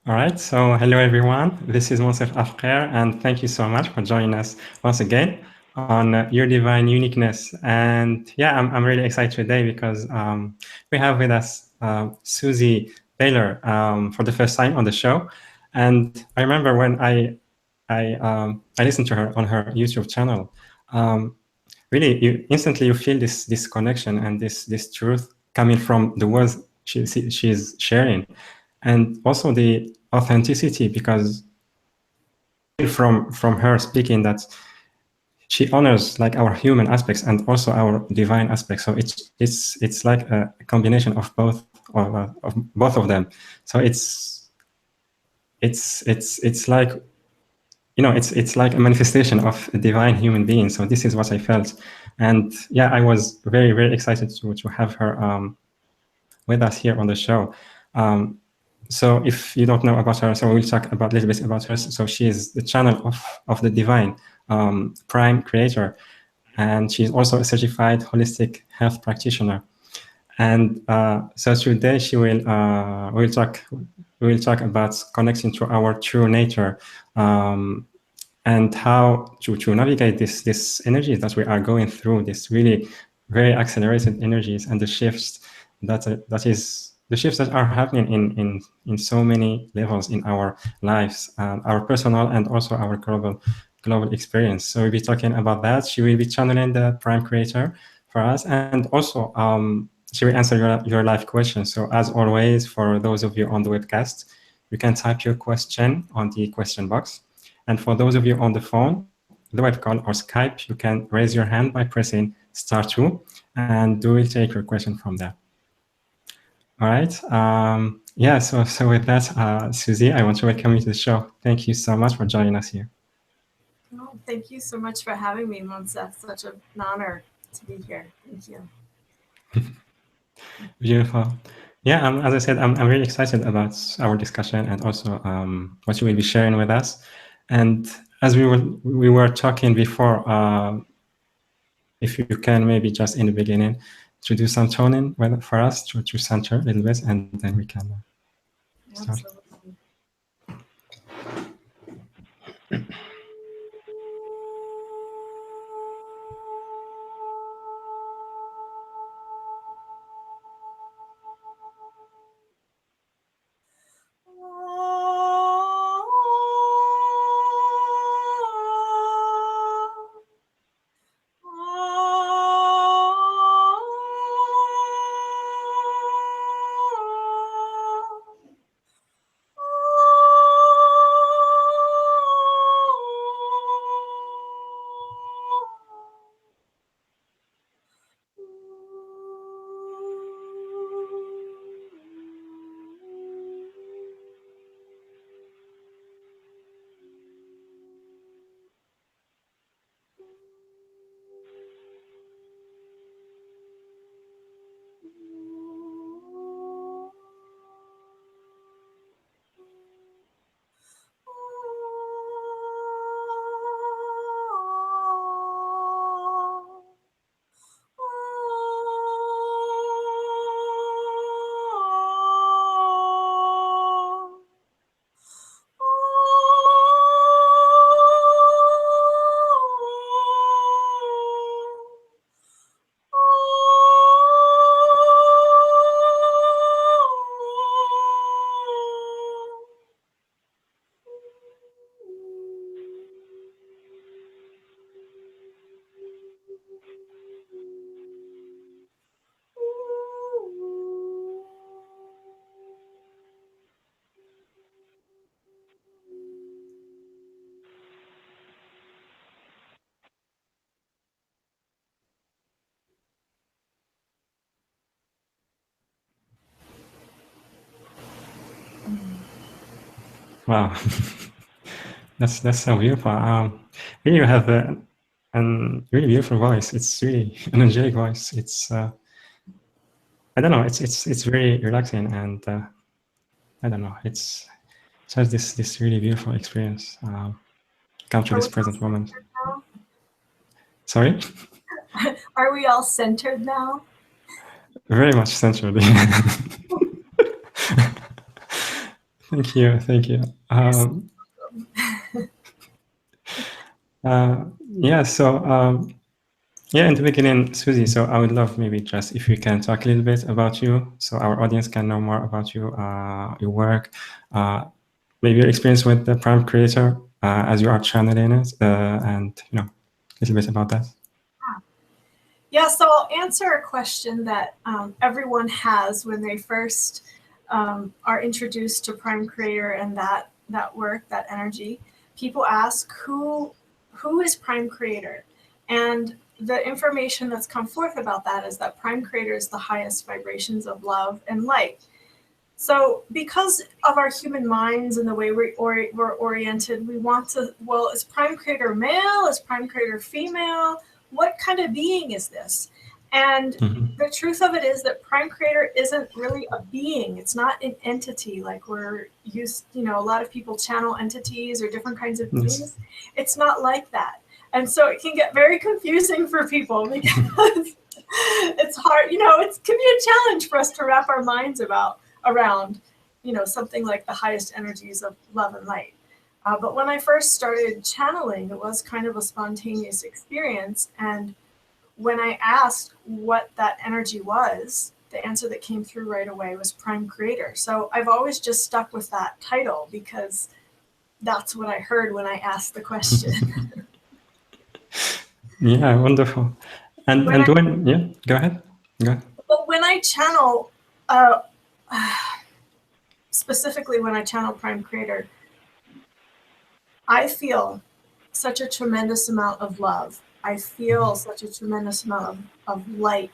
All right, so hello everyone. This is Monsef Afkher, and thank you so much for joining us once again on Your Divine Uniqueness. And yeah, I'm really excited today because we have with us Susie Beiler for the first time on the show. And I remember when I listened to her on her YouTube channel. Really, instantly you feel this connection and this truth coming from the words she's sharing, and also the authenticity, because from her speaking that she honors like our human aspects and also our divine aspects. So it's like a combination of both of them. So it's like, you know, it's like a manifestation of a divine human being. So this is what I felt, and yeah, I was very excited to have her with us here on the show. So if you don't know about her, so we'll talk about a little bit about her. So she is the channel of the divine prime creator, and she's also a certified holistic health practitioner. And so today she will we will talk about connecting to our true nature, and how to navigate this energy that we are going through, this really very accelerated energies, and the shifts the shifts that are happening in so many levels in our lives, our personal and also our global experience. So we'll be talking about that. She will be channeling the prime creator for us, and also she will answer your live questions. So as always, for those of you on the webcast, you can type your question on the question box. And for those of you on the phone, the web call or Skype, you can raise your hand by pressing *2, and we will take your question from there. All right. Yeah, so with that, Susie, I want to welcome you to the show. Thank you so much for joining us here. Oh, thank you so much for having me, Monsef. Such an honor to be here. Thank you. Beautiful. Yeah, as I said, I'm really excited about our discussion and also what you will be sharing with us. And as we were talking before, if you can maybe just in the beginning to do some toning for us to center a little bit, and then we can start. Absolutely. Wow, that's so beautiful. Really, you have a really beautiful voice. It's really an angelic voice. It's I don't know. It's very relaxing, and I don't know. It's just this really beautiful experience. Come to this present moment. Sorry. Are we all centered now? Very much centered. Thank you. Thank you. Yeah. So yeah, in the beginning, Susie. So I would love maybe just if you can talk a little bit about you, so our audience can know more about you, your work, maybe your experience with the Prime Creator as you are channeling it, and a little bit about that. Yeah, so I'll answer a question that everyone has when they first are introduced to Prime Creator and that work, that energy. People ask, who is Prime Creator? And the information that's come forth about that is that Prime Creator is the highest vibrations of love and light. So because of our human minds and the way we're oriented, we want to, well, is Prime Creator male? Is Prime Creator female? What kind of being is this? And the truth of it is that Prime Creator isn't really a being. It's not an entity like we're used, a lot of people channel entities or different kinds of beings. Yes. It's not like that. And so it can get very confusing for people because it's hard, it can be a challenge for us to wrap our minds around, something like the highest energies of love and light. But when I first started channeling, it was kind of a spontaneous experience. And when I asked what that energy was, the answer that came through right away was Prime Creator. So I've always just stuck with that title because that's what I heard when I asked the question. Yeah, wonderful. And go ahead. Go ahead. But when I channel, specifically when I channel Prime Creator, I feel such a tremendous amount of love. I feel such a tremendous amount of light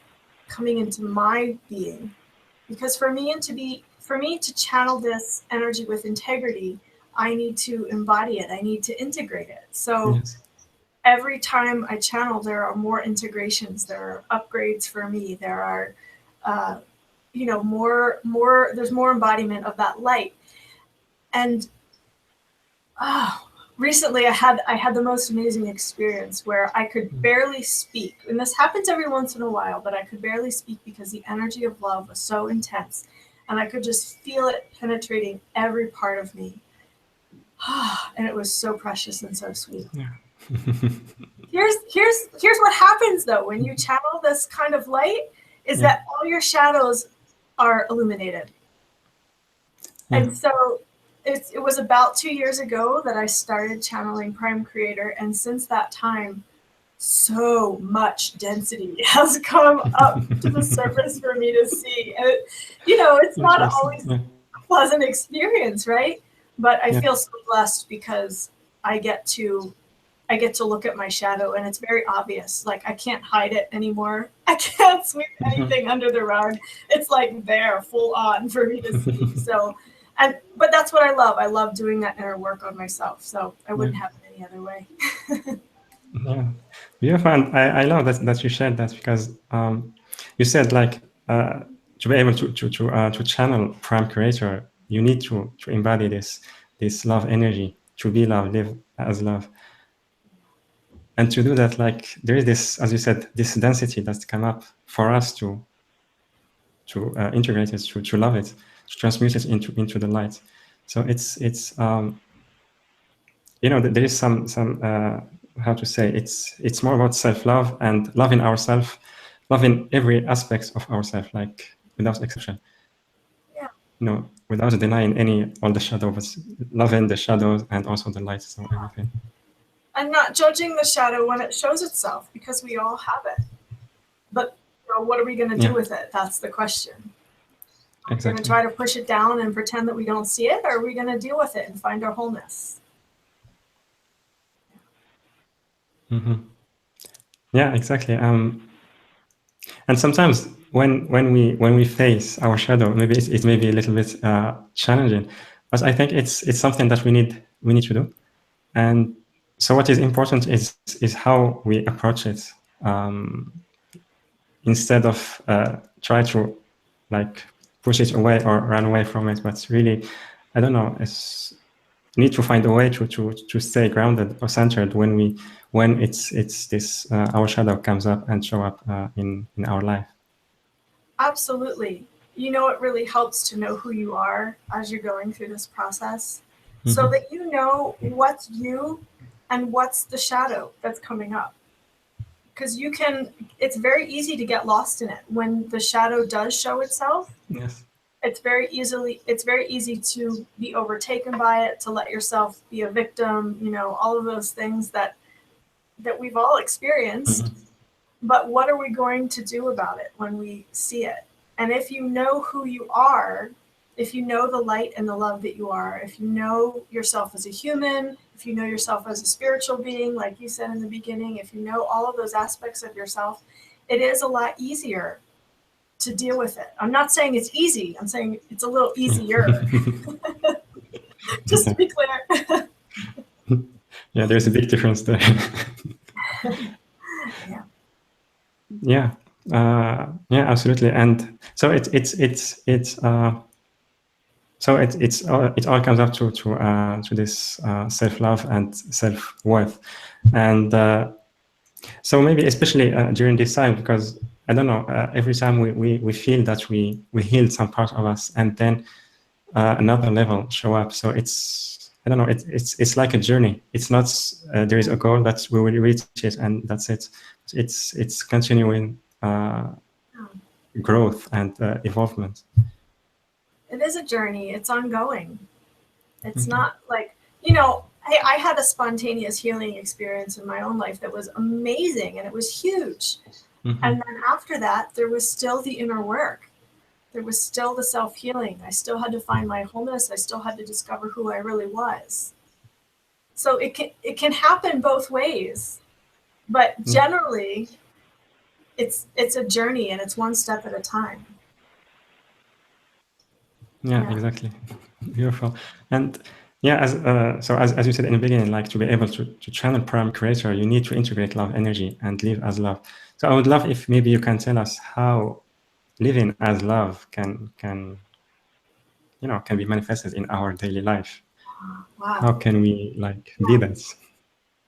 coming into my being. Because for me to channel this energy with integrity, I need to embody it. I need to integrate it. So every time I channel, there are more integrations. There are upgrades for me. There are, there's more embodiment of that light. And recently I had the most amazing experience where I could barely speak. And this happens every once in a while, but I could barely speak because the energy of love was so intense. And I could just feel it penetrating every part of me. And it was so precious and so sweet. Yeah. Here's what happens though when you channel this kind of light is that all your shadows are illuminated. And so it was about 2 years ago that I started channeling Prime Creator, and since that time, so much density has come up to the surface for me to see. And it's not always a pleasant experience, right? But I feel so blessed because I get to look at my shadow and it's very obvious. Like I can't hide it anymore. I can't sweep anything under the rug. It's like there, full on for me to see. So, but that's what I love. I love doing that inner work on myself. So I wouldn't have it any other way. Yeah, beautiful. And I love that you shared that because you said like to be able to channel Prime Creator, you need to embody this love energy, to be love, live as love. And to do that, like there is this, as you said, this density that's come up for us to integrate it, to love it, to transmute it into the light. So it's there is some how to say, it's more about self-love and loving ourselves, loving every aspect of ourselves, like without exception. Yeah. Without denying all the shadows, loving the shadows and also the light, so everything. And not judging the shadow when it shows itself, because we all have it. But what are we going to do with it? That's the question. Are we going to try to push it down and pretend that we don't see it, or are we going to deal with it and find our wholeness? Yeah, exactly. And sometimes when we face our shadow, maybe it may be a little bit challenging, but I think it's something that we need to do. And so what is important is how we approach it, instead of try to like push it away or run away from it. But really, I don't know, need to find a way to stay grounded or centered when it's this our shadow comes up and show up in our life. Absolutely. you know, it really helps to know who you are as you're going through this process, so Mhm. that you know what's you and what's the shadow that's coming up. Because it's very easy to get lost in it. When the shadow does show itself, Yes. it's very easy to be overtaken by it, to let yourself be a victim, you know, all of those things that we've all experienced. Mhm. But what are we going to do about it when we see it? And if you know who you are, if you know the light and the love that you are, if you know yourself as a human, if you know yourself as a spiritual being, like you said in the beginning, if you know all of those aspects of yourself, it is a lot easier to deal with it. I'm not saying it's easy. I'm saying it's a little Yeah. easier, just to be clear. Yeah, there's a big difference there. Yeah. Yeah, yeah, absolutely. And so it all comes up to this self-love and self-worth, and so maybe especially during this time, because I don't know, every time we feel that we healed some part of us, and then another level show up. So it's, I don't know, it's like a journey. It's not there is a goal that we will reach it and that's it. It's continuing growth and evolvement. It is a journey. It's ongoing. It's not like, you know, hey, I had a spontaneous healing experience in my own life that was amazing and it was huge. Mm-hmm. And then after that, there was still the inner work. There was still the self-healing. I still had to find my wholeness. I still had to discover who I really was. So it can happen both ways. But generally, it's a journey and it's one step at a time. Yeah, exactly. Beautiful. And yeah, as you said in the beginning, like to be able to channel Prime Creator, you need to integrate love energy and live as love. So I would love if maybe you can tell us how living as love can be manifested in our daily life. Wow. How can we be that?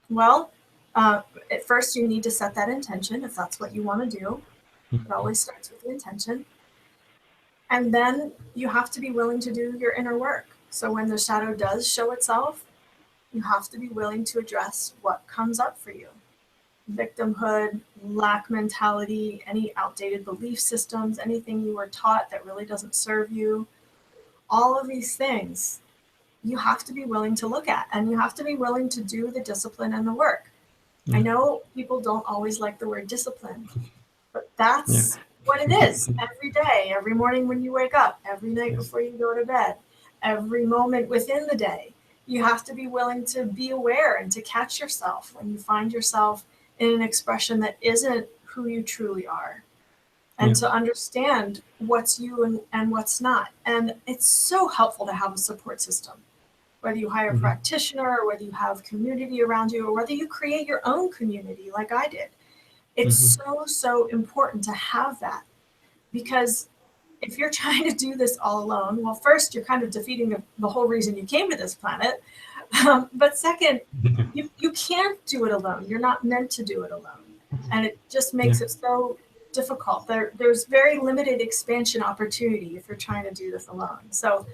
Well, at first you need to set that intention if that's what you want to do. It always starts with the intention. And then you have to be willing to do your inner work. So when the shadow does show itself, you have to be willing to address what comes up for you. Victimhood, lack mentality, any outdated belief systems, anything you were taught that really doesn't serve you, all of these things you have to be willing to look at, and you have to be willing to do the discipline and the work. I know people don't always like the word discipline, but that's what it is. Every day, every morning when you wake up, every night before you go to bed, every moment within the day, you have to be willing to be aware and to catch yourself when you find yourself in an expression that isn't who you truly are, and to understand what's you and what's not. And it's so helpful to have a support system, whether you hire a practitioner or whether you have community around you or whether you create your own community like I did. It's so important to have that, because if you're trying to do this all alone, well, first, you're kind of defeating the whole reason you came to this planet. But second, you can't do it alone. You're not meant to do it alone. And it just makes it so difficult. There's very limited expansion opportunity if you're trying to do this alone. So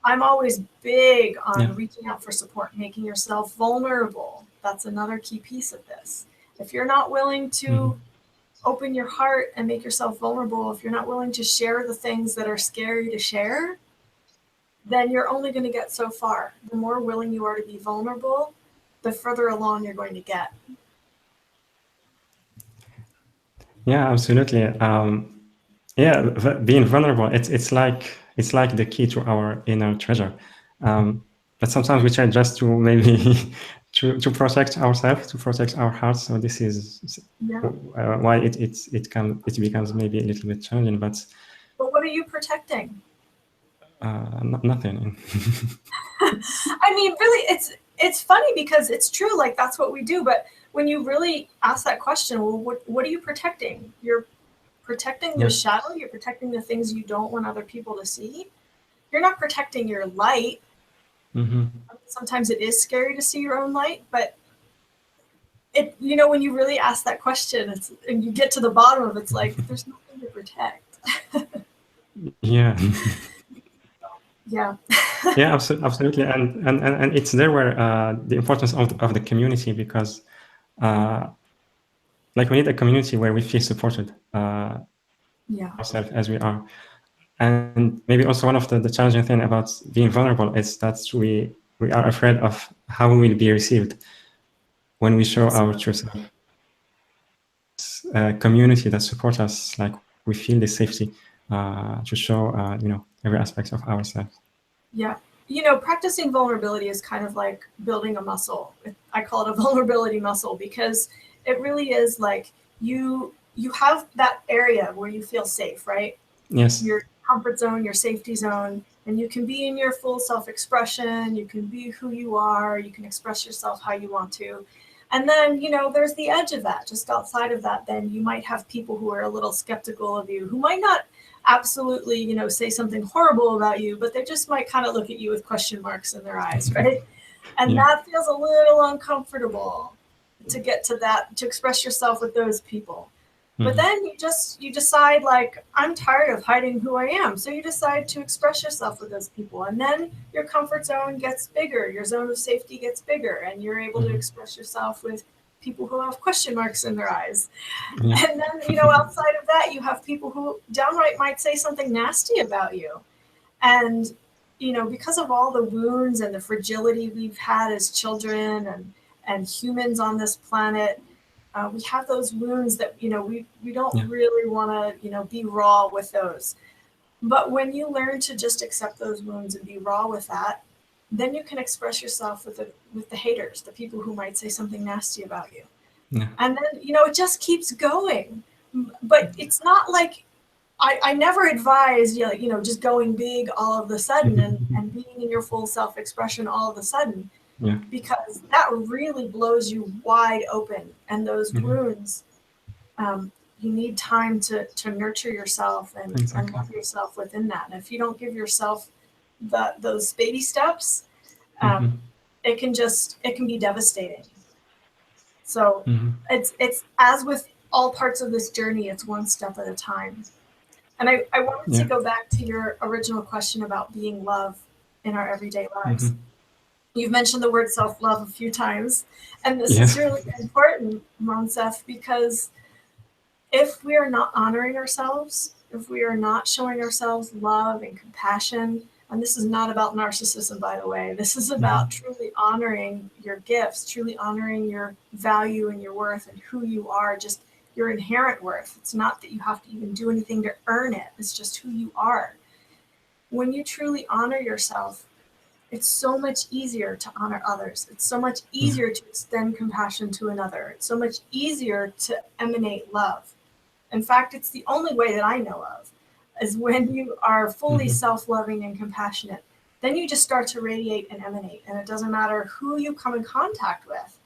I'm always big on reaching out for support, making yourself vulnerable. That's another key piece of this. If you're not willing to open your heart and make yourself vulnerable, if you're not willing to share the things that are scary to share, then you're only going to get so far. The more willing you are to be vulnerable, the further along you're going to get. Yeah, absolutely. Being vulnerable, it's like the key to our inner treasure. But sometimes we try just to maybe to protect ourselves, to protect our hearts. So this is why it becomes maybe a little bit challenging. But what are you protecting? Nothing. I mean, really, it's funny because it's true. Like that's what we do. But when you really ask that question, well, what are you protecting? You're protecting the shadow. You're protecting the things you don't want other people to see. You're not protecting your light. Sometimes it is scary to see your own light, but when you really ask that question, and you get to the bottom of it, it's like there's nothing to protect. Yeah. Yeah. Yeah, absolutely. And it's there where the importance of the community, because like we need a community where we feel supported Yeah. ourselves as we are. And maybe also one of the challenging thing about being vulnerable is that we are afraid of how we will be received when we show our true self. Community that supports us, like we feel the safety to show every aspect of ourselves. Yeah. You know, practicing vulnerability is kind of like building a muscle. I call it a vulnerability muscle, because it really is like you have that area where you feel safe, right? Yes. Your comfort zone, your safety zone, and you can be in your full self-expression, you can be who you are, you can express yourself how you want to. And then, you know, there's the edge of that. Just outside of that, then you might have people who are a little skeptical of you, who might not absolutely, you know, say something horrible about you, but they just might kind of look at you with question marks in their eyes, right? And Yeah. that feels a little uncomfortable to get to that, to express yourself with those people. But then you decide, like, I'm tired of hiding who I am. So you decide to express yourself with those people. And then your comfort zone gets bigger, your zone of safety gets bigger, and you're able to express yourself with people who have question marks in their eyes. Yeah. And then, you know, outside of that, you have people who downright might say something nasty about you. And, you know, because of all the wounds and the fragility we've had as children and humans on this planet, we have those wounds that, you know, we don't really want to, you know, be raw with those. But when you learn to just accept those wounds and be raw with that, then you can express yourself with the haters, the people who might say something nasty about you. Yeah. And then, you know, it just keeps going. But it's not like, I never advise, you know, just going big all of a sudden and being in your full self-expression all of a sudden. Yeah. Because that really blows you wide open. And those wounds, you need time to nurture yourself and love yourself within that. And if you don't give yourself those baby steps, it can be devastating. So it's as with all parts of this journey, it's one step at a time. And I wanted to go back to your original question about being love in our everyday lives. You've mentioned the word self-love a few times, and this is really important, Monsef, because if we are not honoring ourselves, if we are not showing ourselves love and compassion, and this is not about narcissism, by the way, this is about truly honoring your gifts, truly honoring your value and your worth and who you are, just your inherent worth. It's not that you have to even do anything to earn it. It's just who you are. When you truly honor yourself, it's so much easier to honor others. It's so much easier to extend compassion to another. It's so much easier to emanate love. In fact, it's the only way that I know of, is when you are fully self-loving and compassionate. Then you just start to radiate and emanate. And it doesn't matter who you come in contact with.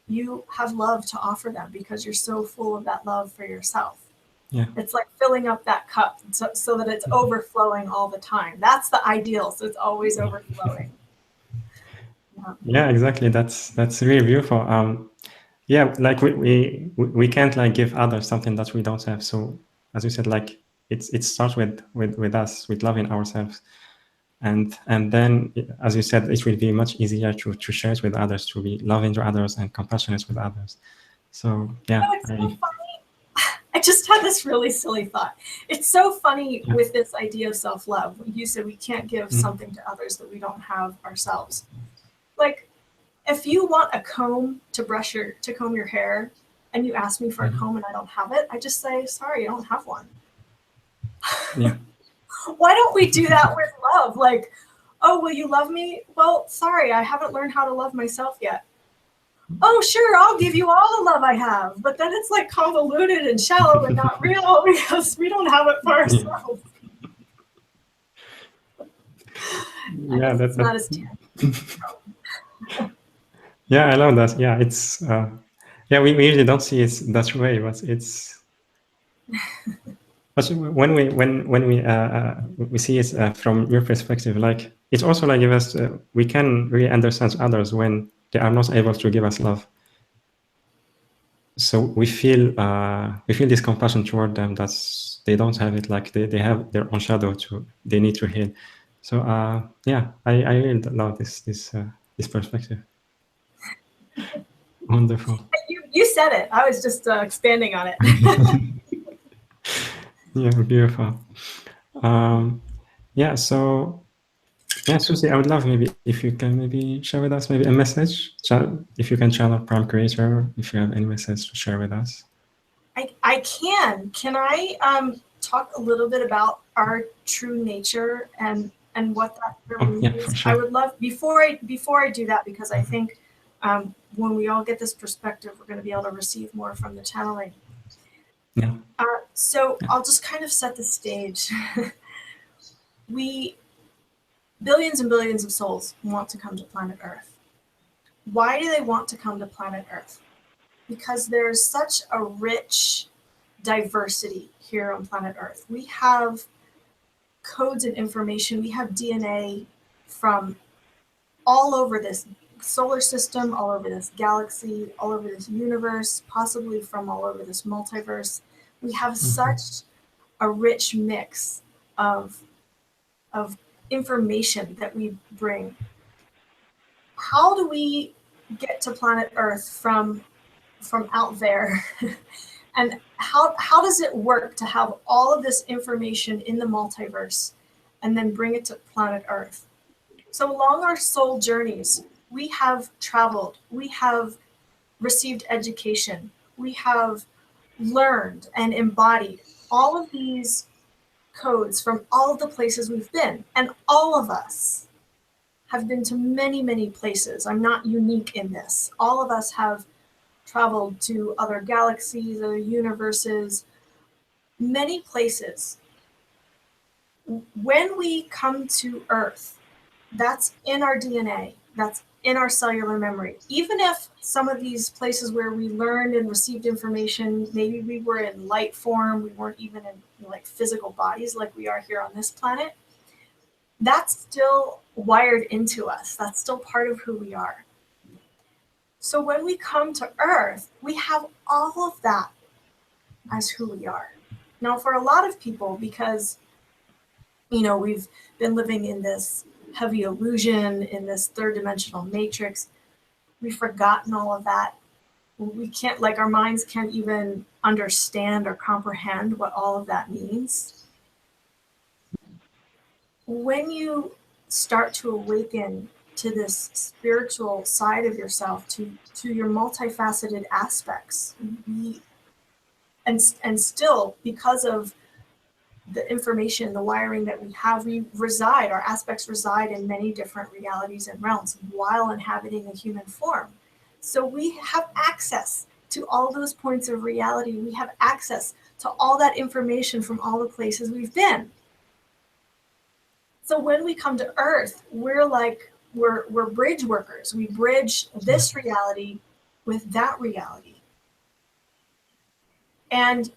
You have love to offer them because you're so full of that love for yourself. Yeah. It's like filling up that cup so that it's overflowing all the time. That's the ideal. So it's always overflowing. Yeah, exactly. That's really beautiful. Yeah, like we can't like give others something that we don't have. So as you said, like it starts with us, with loving ourselves. And then, as you said, it will be much easier to share it with others, to be loving to others and compassionate with others. So yeah. It's so funny. I just had this really silly thought. It's so funny with this idea of self-love. You said we can't give something to others that we don't have ourselves. Like, if you want a comb to comb your hair, and you ask me for a comb and I don't have it, I just say, sorry, I don't have one. Yeah. Why don't we do that with love? Like, oh, will you love me? Well, sorry, I haven't learned how to love myself yet. Oh, sure, I'll give you all the love I have. But then it's like convoluted and shallow and not real because we don't have it for ourselves. Yeah, that's not as tangible. Yeah, I love that. Yeah, it's yeah, we usually don't see it that way, but it's but when we see it from your perspective, like it's also like give us we can really understand others when they are not able to give us love. So we feel this compassion toward them. That's they don't have it. Like they have their own shadow they need to heal. So yeah, I really love this perspective. Wonderful. You said it. I was just expanding on it. Yeah, beautiful. Yeah, so yeah, Susie, I would love maybe if you can maybe share with us maybe a message. If you can channel Prime Creator, if you have any message to share with us. I can. Can I talk a little bit about our true nature and what that really Oh, yeah, means? for sure. I would love before I do that, because I think when we all get this perspective, we're going to be able to receive more from the channeling. Yeah. So Yeah. I'll just kind of set the stage. Billions and billions of souls want to come to planet Earth. Why do they want to come to planet Earth? Because there's such a rich diversity here on planet Earth. We have codes and information. We have DNA from all over this solar system, all over this galaxy, all over this universe, possibly from all over this multiverse. We have such a rich mix of information that we bring. How do we get to planet Earth from out there? And how does it work to have all of this information in the multiverse and then bring it to planet Earth? So along our soul journeys, we have traveled, we have received education, we have learned and embodied all of these codes from all of the places we've been. And all of us have been to many, many places. I'm not unique in this. All of us have traveled to other galaxies, other universes, many places. When we come to Earth, that's in our DNA, that's in our cellular memory. Even if some of these places where we learned and received information, maybe we were in light form, we weren't even in like physical bodies like we are here on this planet, that's still wired into us. That's still part of who we are. So when we come to Earth, we have all of that as who we are. Now, for a lot of people, because, we've been living in this heavy illusion, in this third dimensional matrix, we've forgotten all of that. We can't, like, our minds can't even understand or comprehend what all of that means. When you start to awaken to this spiritual side of yourself, to your multifaceted aspects, and still, because of the information, the wiring that we have, our aspects reside in many different realities and realms while inhabiting a human form. So we have access to all those points of reality. We have access to all that information from all the places we've been. So when we come to Earth, we're bridge workers. We bridge this reality with that reality. And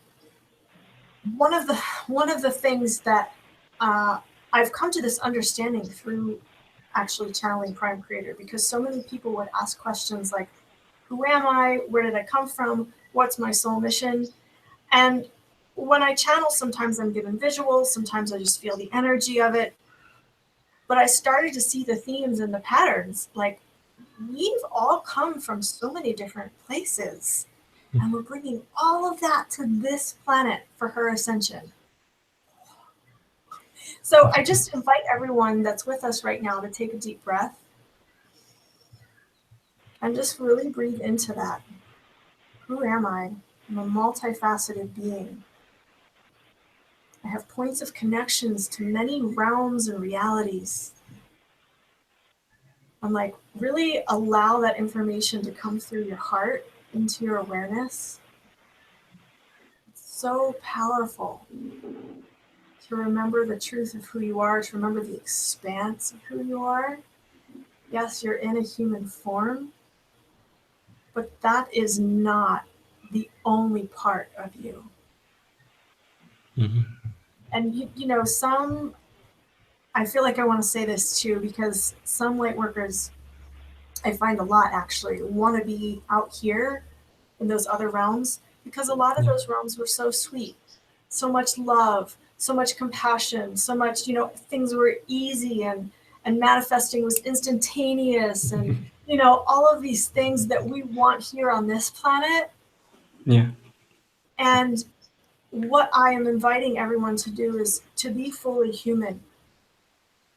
one of the things that I've come to this understanding through actually channeling Prime Creator, because so many people would ask questions like, who am I? Where did I come from? What's my soul mission? And when I channel, sometimes I'm given visuals, sometimes I just feel the energy of it. But I started to see the themes and the patterns. Like, we've all come from so many different places. And we're bringing all of that to this planet for her ascension. So I just invite everyone that's with us right now to take a deep breath and just really breathe into that. Who am I? I'm a multifaceted being. I have points of connections to many realms and realities. I'm like, really allow that information to come through your heart into your awareness. It's so powerful to remember the truth of who you are, to remember the expanse of who you are. Yes, you're in a human form, but that is not the only part of you. Mm-hmm. And I feel like I want to say this too, because some light workers, I find a lot actually, want to be out here in those other realms, because a lot of those realms were so sweet. so much love, so much compassion, so much, things were easy and manifesting was instantaneous and, all of these things that we want here on this planet. Yeah. And what I am inviting everyone to do is to be fully human,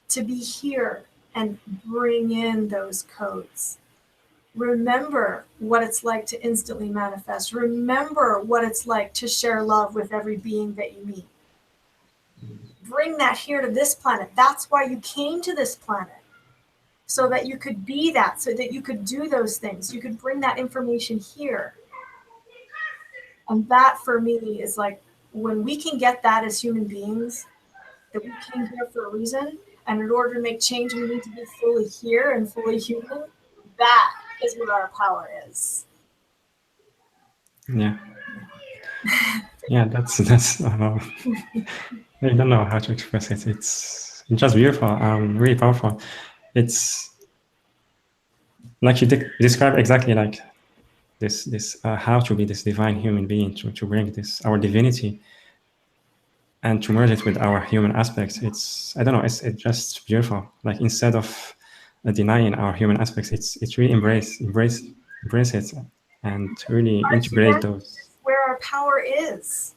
to be here and bring in those codes. Remember what it's like to instantly manifest. Remember what it's like to share love with every being that you meet. Bring that here to this planet. That's why you came to this planet. So that you could be that, so that you could do those things. You could bring that information here. And that for me is like, when we can get that as human beings, that we came here for a reason, and in order to make change, we need to be fully here and fully human. That is what our power is. Yeah. Yeah, that's I don't know how to express it. It's just beautiful, really powerful. It's like you describe exactly like this how to be this divine human being, to bring this our divinity and to merge it with our human aspects. It's, I don't know, it's just beautiful. Like, instead of denying our human aspects, it's really embrace it and really integrate those. Where our power is.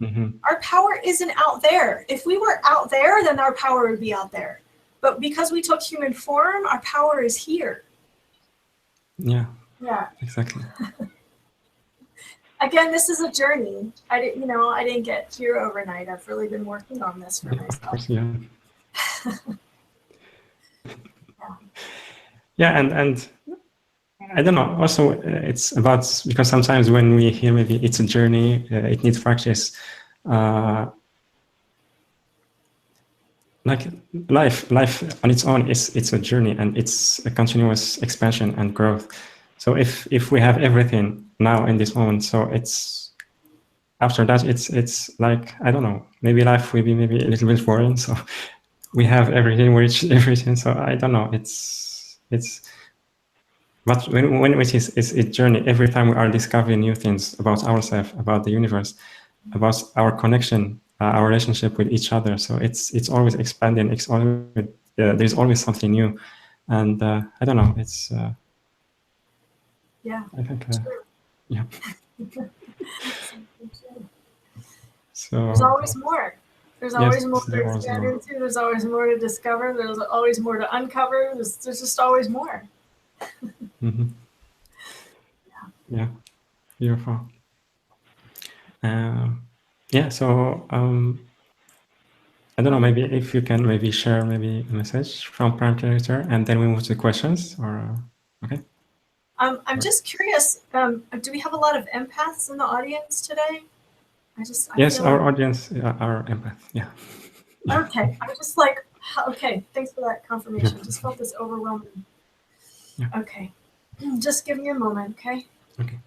Mm-hmm. Our power isn't out there. If we were out there, then our power would be out there. But because we took human form, our power is here. Yeah. Yeah. Exactly. Again, this is a journey. I didn't get here overnight. I've really been working on this for myself. Of course, yeah. Yeah, and I don't know. Also, it's about, because sometimes when we hear maybe it's a journey, it needs practice. Like life on its own it's a journey, and it's a continuous expansion and growth. So if we have everything now in this moment, so it's after that it's like, I don't know, maybe life will be maybe a little bit boring. So we have everything, we reach everything. So I don't know. It's but when it is a journey, every time we are discovering new things about ourselves, about the universe, about our connection, our relationship with each other. So it's always expanding. It's always there's always something new, and I don't know. It's yeah. I think yeah. So there's always more. There's always more to more. expand into. There's always more to discover. There's always more to uncover. There's just always more. Mm-hmm. Yeah, beautiful. Yeah, so I don't know, maybe if you can maybe share maybe a message from Prime Character, and then we move to questions, or okay? I'm just curious, do we have a lot of empaths in the audience today? Yes, our audience are empath, yeah. Okay, I'm just like, okay, thanks for that confirmation. Just felt this overwhelming. Yeah. Okay, just give me a moment, okay? Okay.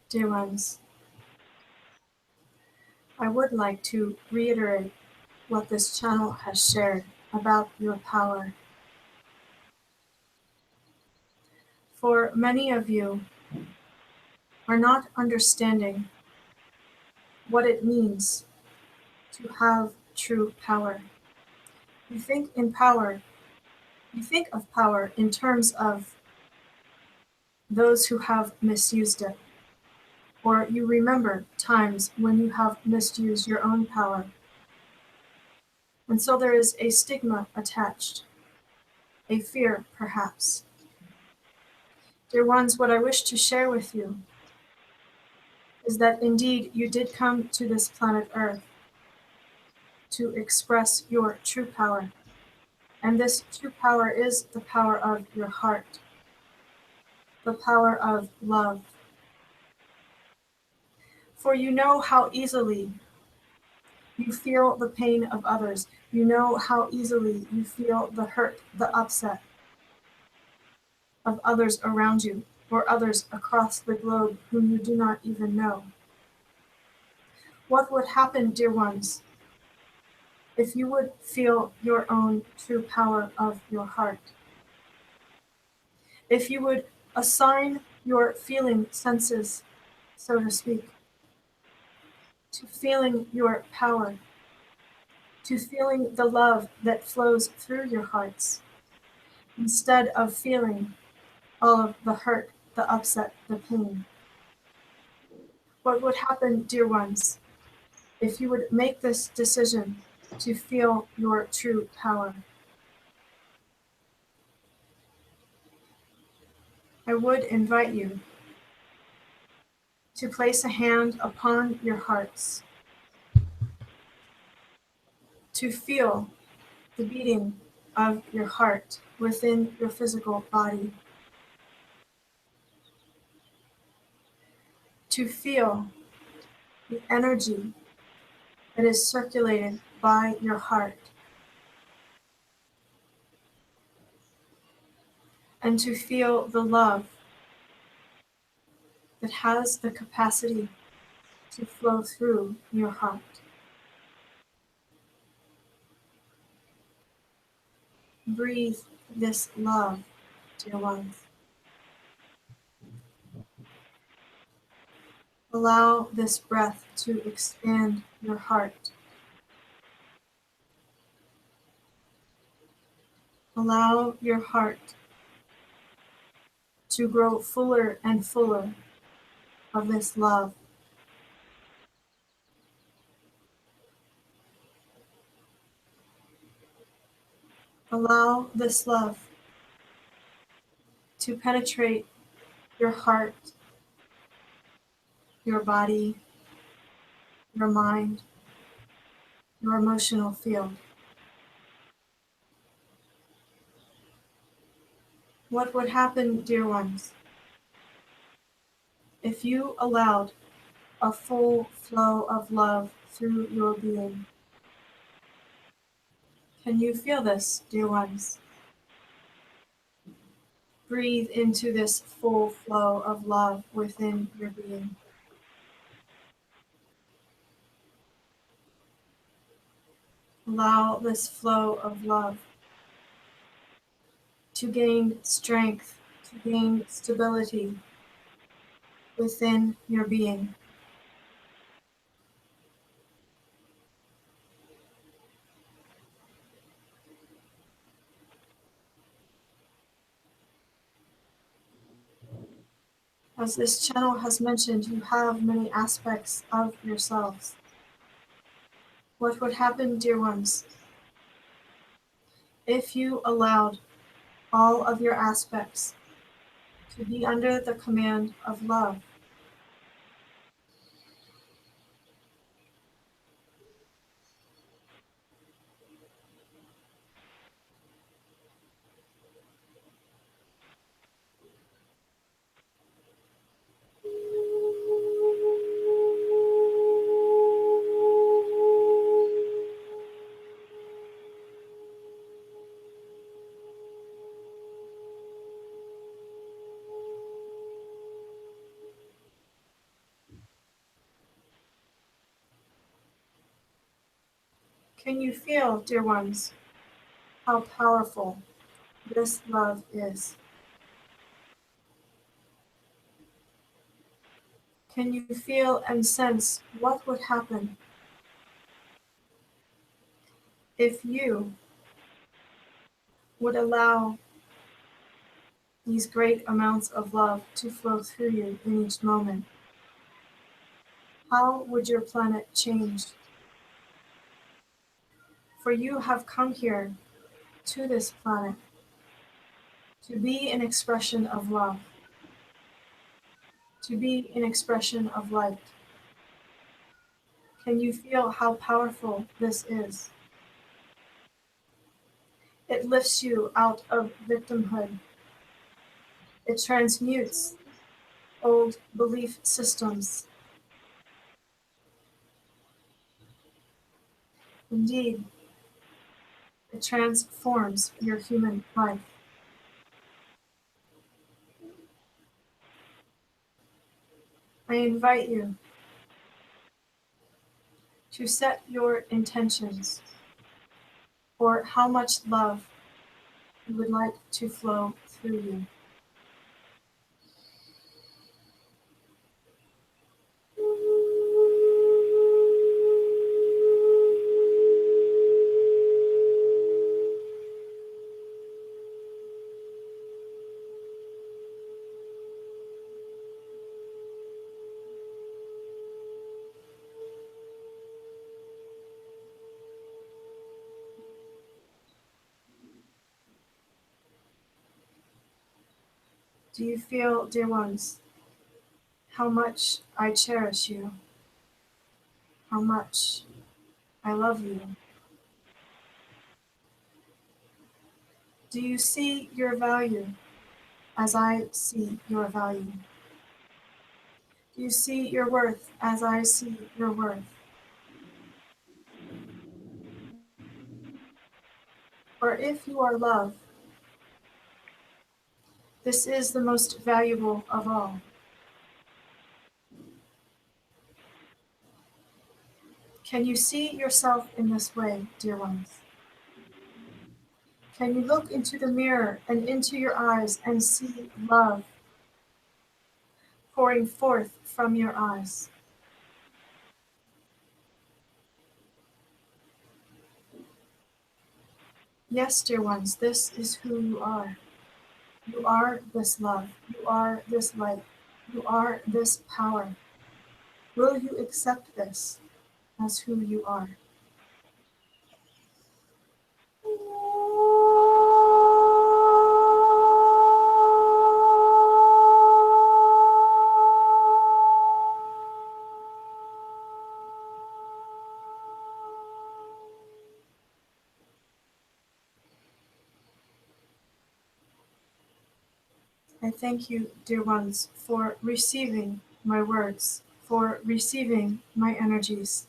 Dear ones, I would like to reiterate what this channel has shared about your power. For many of you are not understanding what it means to have true power. You think of power in terms of those who have misused it, or you remember times when you have misused your own power. And so there is a stigma attached, a fear perhaps. Dear ones, what I wish to share with you is that indeed you did come to this planet Earth to express your true power. And this true power is the power of your heart, the power of love. For you know how easily you feel the pain of others. You know how easily you feel the hurt, the upset of others around you or others across the globe whom you do not even know. What would happen, dear ones, if you would feel your own true power of your heart? If you would assign your feeling senses, so to speak, to feeling your power, to feeling the love that flows through your hearts, instead of feeling all of the hurt, the upset, the pain. What would happen, dear ones, if you would make this decision to feel your true power? I would invite you to place a hand upon your hearts, to feel the beating of your heart within your physical body, to feel the energy that is circulated by your heart, and to feel the love that has the capacity to flow through your heart. Breathe this love, dear ones. Allow this breath to expand your heart. Allow your heart to grow fuller and fuller of this love. Allow this love to penetrate your heart, your body, your mind, your emotional field. What would happen, dear ones, if you allowed a full flow of love through your being? Can you feel this, dear ones? Breathe into this full flow of love within your being. Allow this flow of love to gain strength, to gain stability within your being. As this channel has mentioned, you have many aspects of yourselves. What would happen, dear ones, if you allowed all of your aspects to be under the command of love? Can you feel, dear ones, how powerful this love is? Can you feel and sense what would happen if you would allow these great amounts of love to flow through you in each moment? How would your planet change? For you have come here to this planet to be an expression of love, to be an expression of light. Can you feel how powerful this is? It lifts you out of victimhood. It transmutes old belief systems. Indeed, It transforms your human life. I invite you to set your intentions for how much love you would like to flow through you. Do you feel, dear ones, how much I cherish you, how much I love you? Do you see your value as I see your value? Do you see your worth as I see your worth? For if you are love, this is the most valuable of all. Can you see yourself in this way, dear ones? Can you look into the mirror and into your eyes and see love pouring forth from your eyes? Yes, dear ones, this is who you are. You are this love. You are this light. You are this power. Will you accept this as who you are? I thank you, dear ones, for receiving my words, for receiving my energies.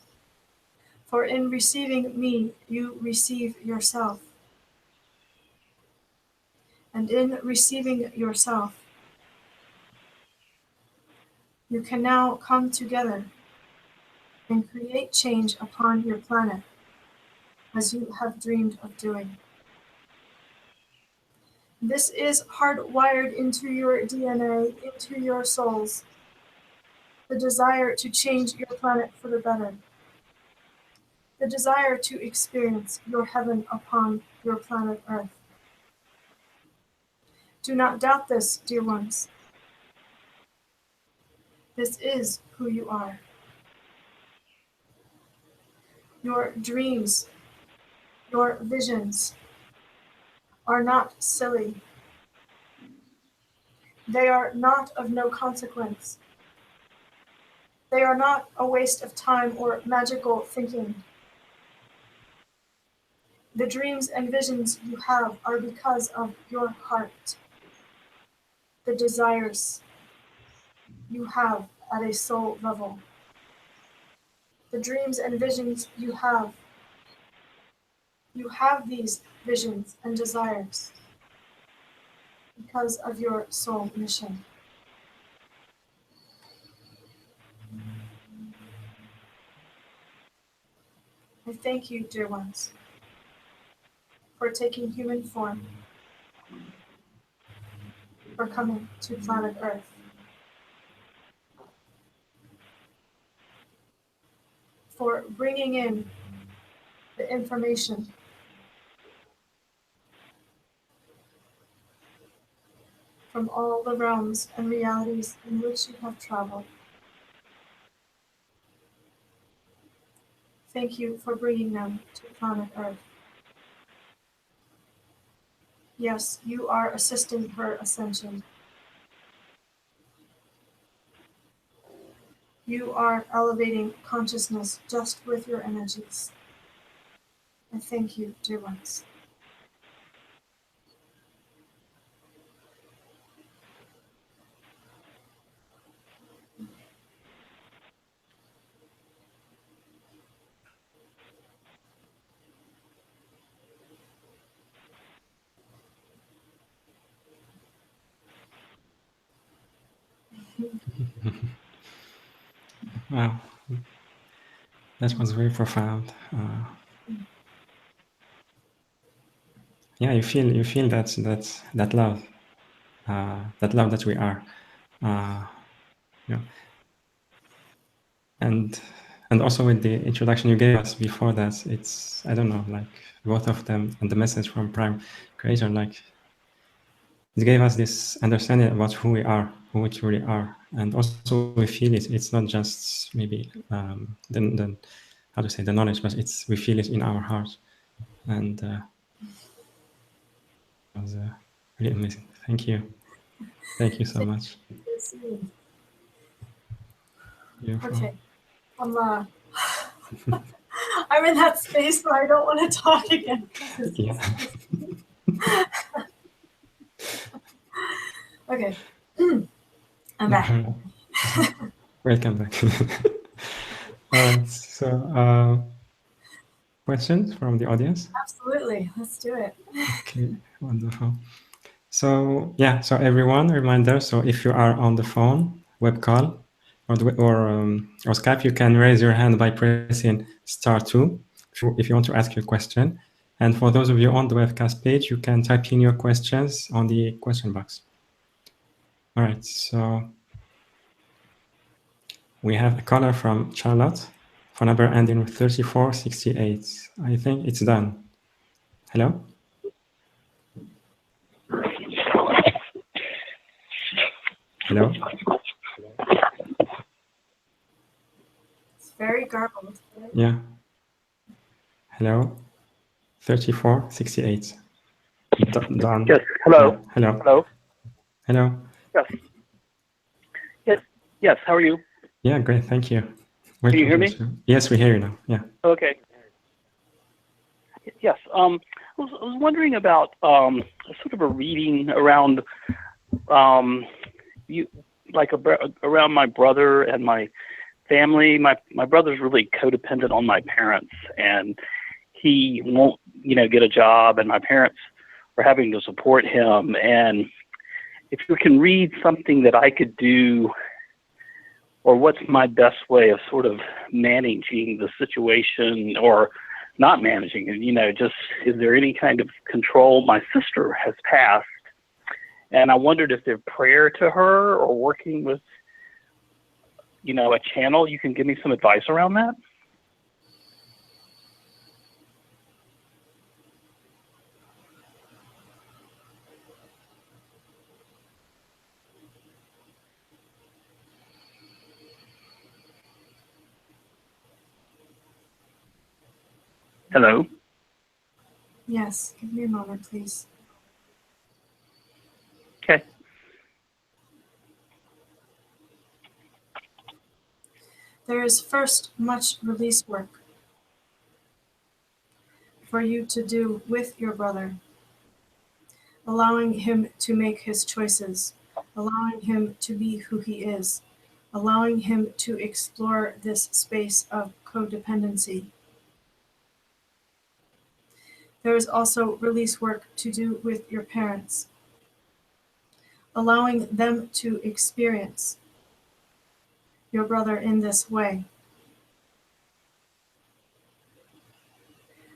For in receiving me, you receive yourself. And in receiving yourself, you can now come together and create change upon your planet as you have dreamed of doing. This is hardwired into your DNA, into your souls, the desire to change your planet for the better, the desire to experience your heaven upon your planet Earth. Do not doubt this, dear ones. This is who you are. Your dreams, your visions are not silly. They are not of no consequence. They are not a waste of time or magical thinking. The dreams and visions you have are because of your heart, the desires you have at a soul level. The dreams and visions you have these visions and desires because of your soul mission. I thank you, dear ones, for taking human form, for coming to planet Earth, for bringing in the information from all the realms and realities in which you have traveled. Thank you for bringing them to planet Earth. Yes, you are assisting her ascension. You are elevating consciousness just with your energies. I thank you, dear ones. Wow, that was very profound. Yeah, you feel that love, that love that we are, you know, and also with the introduction you gave us before that, it's, I don't know, like both of them and the message from Prime Creator, like it gave us this understanding about who we are, who we truly are, and also we feel it. It's not just maybe the how to say the knowledge, but it's we feel it in our heart, and it was really amazing. Thank you so much. Beautiful. Okay, I'm in that space where I don't want to talk again. Yeah. Okay, I'm back. Welcome back. All right. So, questions from the audience? Absolutely. Let's do it. Okay, wonderful. So yeah, so everyone, a reminder. So if you are on the phone, web call, or Skype, you can raise your hand by pressing *2 if you want to ask your question. And for those of you on the webcast page, you can type in your questions on the question box. All right, so we have a caller from Charlotte, phone number ending with 3468. I think it's done. Hello? Hello? It's very garbled. Yeah. Hello? 3468. Done. Yes. Hello. Yeah. Hello. Hello. Hello. Yes. Yes. Yes. How are you? Yeah, great. Thank you. Can you hear me? Yes, we hear you now. Yeah. Okay. Yes. I was wondering about sort of a reading around you around my brother and my family. My brother's really codependent on my parents, and he won't get a job, and my parents are having to support him. And if you can read something that I could do, or what's my best way of sort of managing the situation, or not managing it, just is there any kind of control? My sister has passed, and I wondered if there's prayer to her or working with, a channel. You can give me some advice around that? Hello? Yes, give me a moment, please. Okay. There is first much release work for you to do with your brother, allowing him to make his choices, allowing him to be who he is, allowing him to explore this space of codependency. There is also release work to do with your parents, allowing them to experience your brother in this way.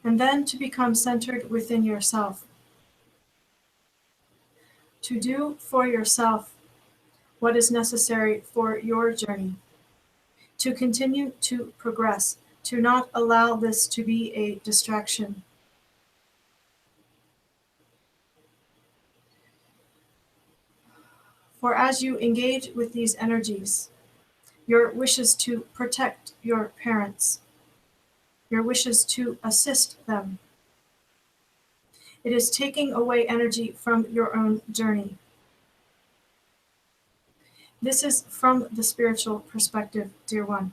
And then to become centered within yourself. To do for yourself what is necessary for your journey. To continue to progress, to not allow this to be a distraction. For as you engage with these energies, your wishes to protect your parents, your wishes to assist them, it is taking away energy from your own journey. This is from the spiritual perspective, dear one.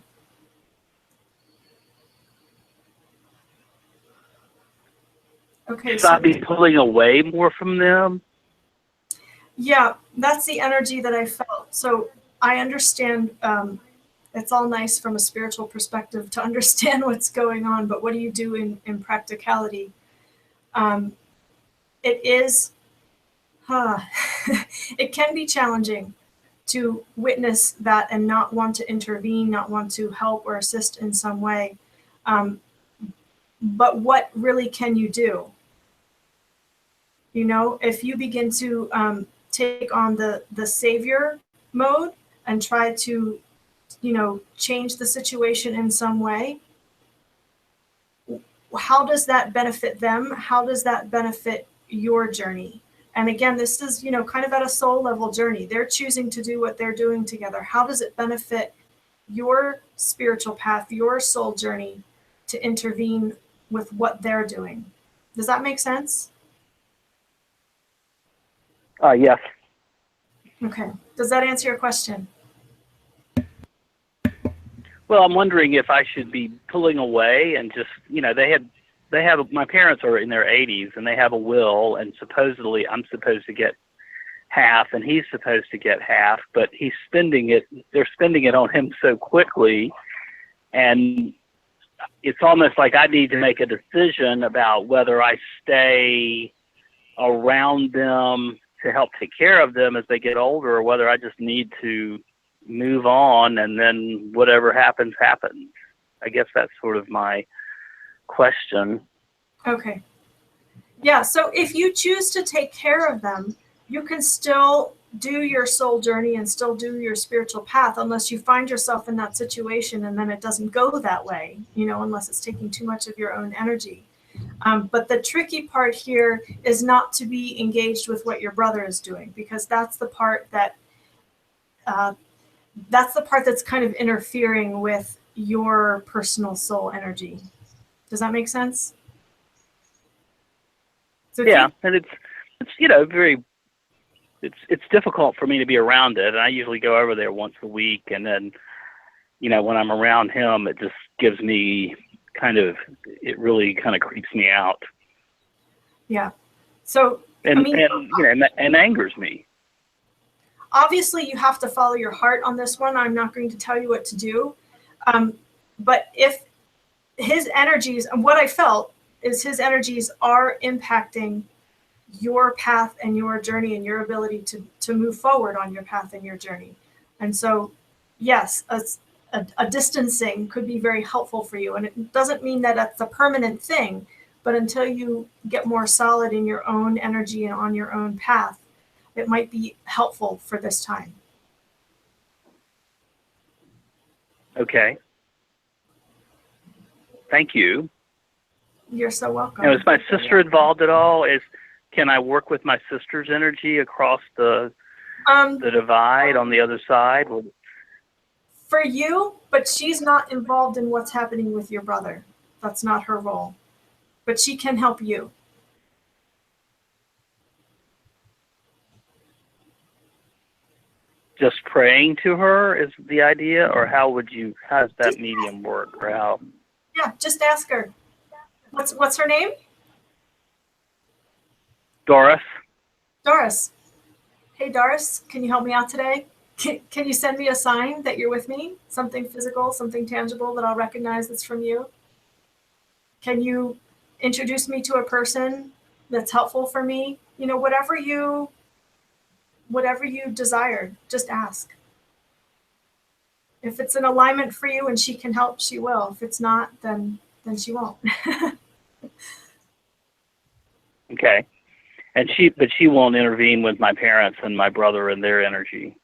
Okay, Should I be pulling away more from them? Yeah, that's the energy that I felt. So I understand it's all nice from a spiritual perspective to understand what's going on, but what do you do in practicality? It is, it can be challenging to witness that and not want to intervene, not want to help or assist in some way. But what really can you do? You know, if you begin to take on the savior mode and try to, you know, change the situation in some way, how does that benefit them? How does that benefit your journey? And again, this is, you know, kind of at a soul level journey. They're choosing to do what they're doing together. How does it benefit your spiritual path, your soul journey, to intervene with what they're doing? Does that make sense? Yes. Okay. Does that answer your question? Well, I'm wondering if I should be pulling away and just, you know, my parents are in their 80s and they have a will, and supposedly I'm supposed to get half and he's supposed to get half, but they're spending it on him so quickly, and it's almost like I need to make a decision about whether I stay around them to help take care of them as they get older, or whether I just need to move on and then whatever happens, happens. I guess that's sort of my question. Okay. Yeah, so if you choose to take care of them, you can still do your soul journey and still do your spiritual path, unless you find yourself in that situation and then it doesn't go that way, you know, unless it's taking too much of your own energy. But the tricky part here is not to be engaged with what your brother is doing, because that's the part that's kind of interfering with your personal soul energy. Does that make sense? So yeah, and it's you know, it's difficult for me to be around it, and I usually go over there once a week, and then, you know, when I'm around him, it just gives me it really kind of creeps me out. Yeah. So and you know, and angers me. Obviously, you have to follow your heart on this one. I'm not going to tell you what to do. But if his energies, and what I felt is his energies are impacting your path and your journey and your ability to move forward on your path and your journey. And so, yes, a distancing could be very helpful for you. And it doesn't mean that that's a permanent thing, but until you get more solid in your own energy and on your own path, it might be helpful for this time. Okay. Thank you. You're so welcome. Now, is my sister involved at all? Can I work with my sister's energy across the divide on the other side? For you, but she's not involved in what's happening with your brother. That's not her role. But she can help you. Just praying to her is the idea, or how does that medium work, or how? Yeah, just ask her. What's her name? Doris. Doris. Hey, Doris, can you help me out today? Can you send me a sign that you're with me? Something physical, something tangible that I'll recognize that's from you? Can you introduce me to a person that's helpful for me? You know, whatever you desire, just ask. If it's an alignment for you and she can help, she will. If it's not, then she won't. Okay. And she won't intervene with my parents and my brother and their energy.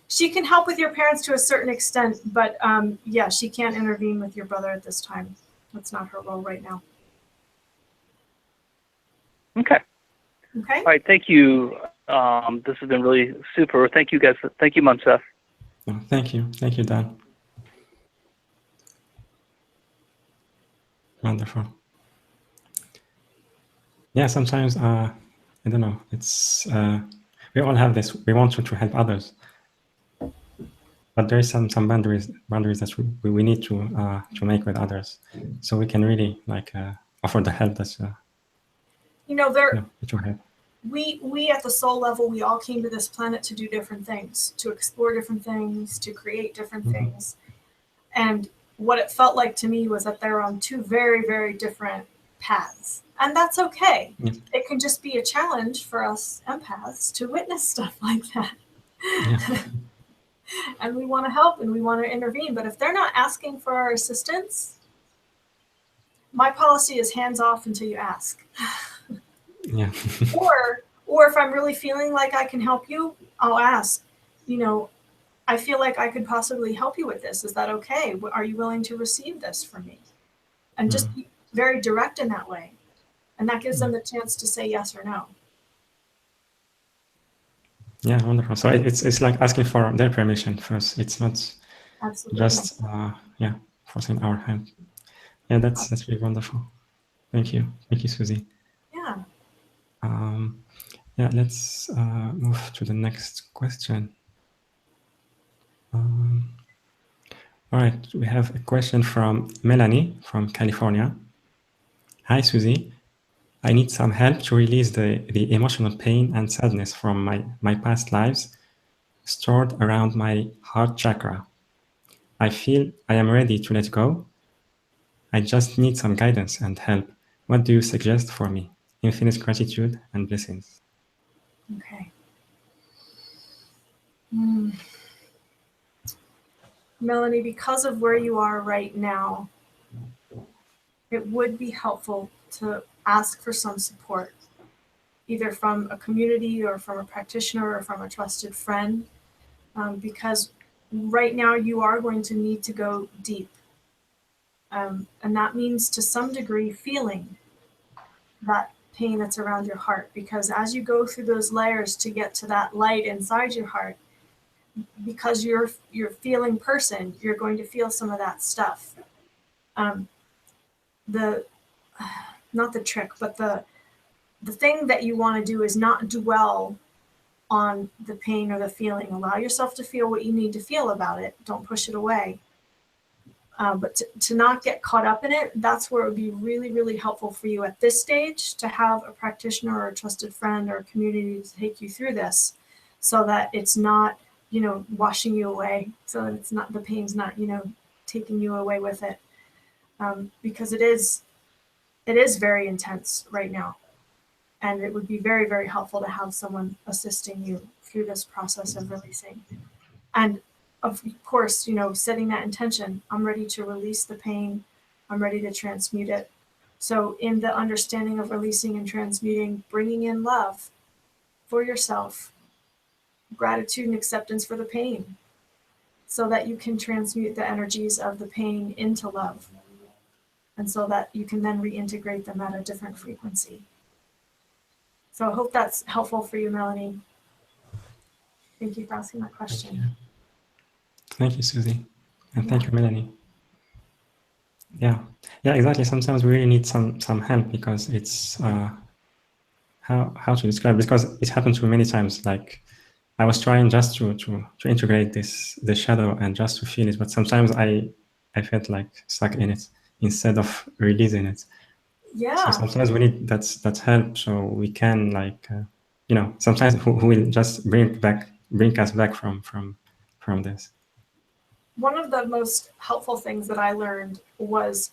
She can help with your parents to a certain extent, but yeah, she can't intervene with your brother at this time. That's not her role right now. Okay. Okay. All right. Thank you. This has been really super. Thank you, guys. Thank you, Monsef. Thank you. Thank you, Dan. Wonderful. Yeah, sometimes, I don't know, it's, we all have this, we want to help others. But there is some boundaries that we need to make with others. So we can really offer the help that's, that you have. We at the soul level, we all came to this planet to do different things, to explore different things, to create different things. And what it felt like to me was that they're on two very, very different paths. And that's okay. Yes. It can just be a challenge for us empaths to witness stuff like that. Yeah. And we want to help and we want to intervene. But if they're not asking for our assistance, my policy is hands off until you ask. Yeah. or if I'm really feeling like I can help you, I'll ask, you know, I feel like I could possibly help you with this. Is that okay? Are you willing to receive this from me? And just be very direct in that way. And that gives them the chance to say yes or no. Yeah, wonderful. So it's like asking for their permission first. It's not Absolutely. just forcing our hand. Yeah, that's really wonderful. Thank you, Susie. Yeah. Yeah, let's move to the next question. All right, we have a question from Melanie from California. Hi, Susie. I need some help to release the emotional pain and sadness from my past lives stored around my heart chakra. I feel I am ready to let go. I just need some guidance and help. What do you suggest for me? Infinite gratitude and blessings. Okay. Melanie, because of where you are right now, it would be helpful to ask for some support, either from a community or from a practitioner or from a trusted friend, because right now you are going to need to go deep. And that means to some degree feeling that pain that's around your heart, because as you go through those layers to get to that light inside your heart, because you're feeling person, you're going to feel some of that stuff. Not the trick, but the thing that you want to do is not dwell on the pain or the feeling. Allow yourself to feel what you need to feel about it. Don't push it away. But to not get caught up in it, that's where it would be really, really helpful for you at this stage to have a practitioner or a trusted friend or a community to take you through this, so that it's not, washing you away, so that it's not, the pain's not, taking you away with it. Because it is very intense right now. And it would be very, very helpful to have someone assisting you through this process of releasing. And of course, setting that intention, I'm ready to release the pain. I'm ready to transmute it. So in the understanding of releasing and transmuting, bringing in love for yourself, gratitude and acceptance for the pain, so that you can transmute the energies of the pain into love. And so that you can then reintegrate them at a different frequency. So I hope that's helpful for you, Melanie. Thank you for asking that question. Thank you, Susie. And thank you, Melanie. Yeah, exactly. Sometimes we really need some help, because it's how to describe it, because it happened to me many times. Like I was trying just to integrate the shadow and just to feel it, but sometimes I felt like stuck in it instead of releasing it. Yeah. So sometimes we need that help, so we can sometimes who will just bring us back from this. One of the most helpful things that I learned was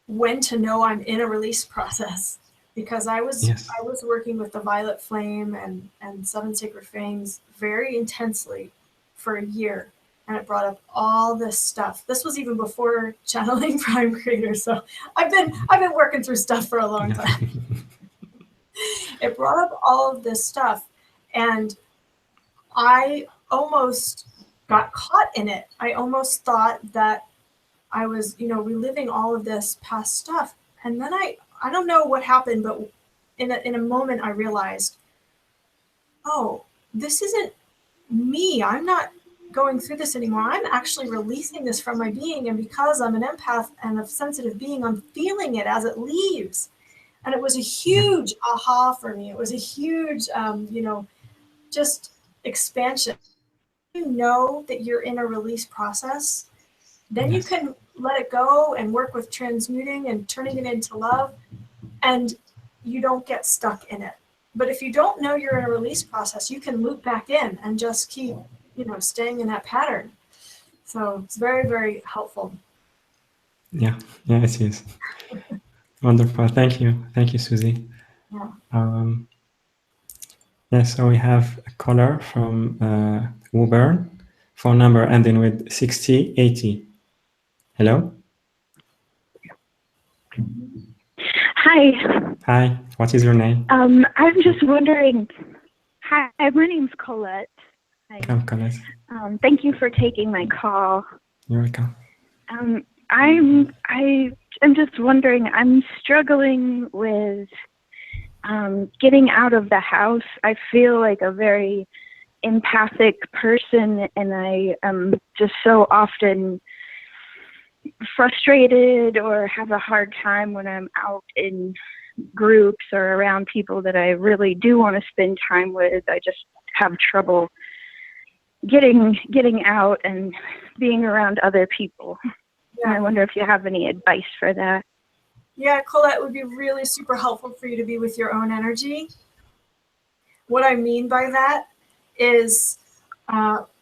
when to know I'm in a release process, because I was working with the violet flame and seven sacred fangs very intensely for a year, and it brought up all this stuff. This was even before channeling Prime Creator, so I've been working through stuff for a long time. It brought up all of this stuff, and I almost got caught in it. I almost thought that I was, reliving all of this past stuff. And then I don't know what happened, but in a moment I realized, oh, this isn't me. I'm not going through this anymore. I'm actually releasing this from my being. And because I'm an empath and a sensitive being, I'm feeling it as it leaves. And it was a huge aha for me. It was a huge, just expansion. You know that you're in a release process, then you can let it go and work with transmuting and turning it into love, and you don't get stuck in it. But if you don't know you're in a release process, you can loop back in and just keep, staying in that pattern. So it's very, very helpful. Yeah, it is. Wonderful. Thank you, Susie. Yeah. Yeah, so we have a caller from Woburn, phone number ending with 6080. Hello? Hi. Hi, what is your name? I'm just wondering. Hi, my name's Colette. Hi. Welcome, Colette. Thank you for taking my call. You're welcome. I'm just wondering. I'm struggling with getting out of the house. I feel like a very empathic person, and I am just so often frustrated or have a hard time when I'm out in groups or around people that I really do want to spend time with. I just have trouble getting out and being around other people. Yeah. And I wonder if you have any advice for that. Yeah, Colette, it would be really super helpful for you to be with your own energy. What I mean by that is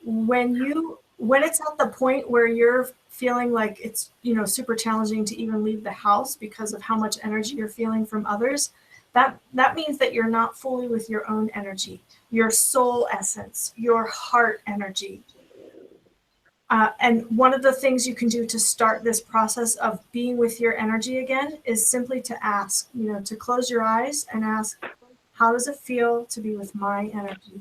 when it's at the point where you're feeling like it's, super challenging to even leave the house because of how much energy you're feeling from others, that means that you're not fully with your own energy, your soul essence, your heart energy. And one of the things you can do to start this process of being with your energy again is simply to ask, to close your eyes and ask, how does it feel to be with my energy?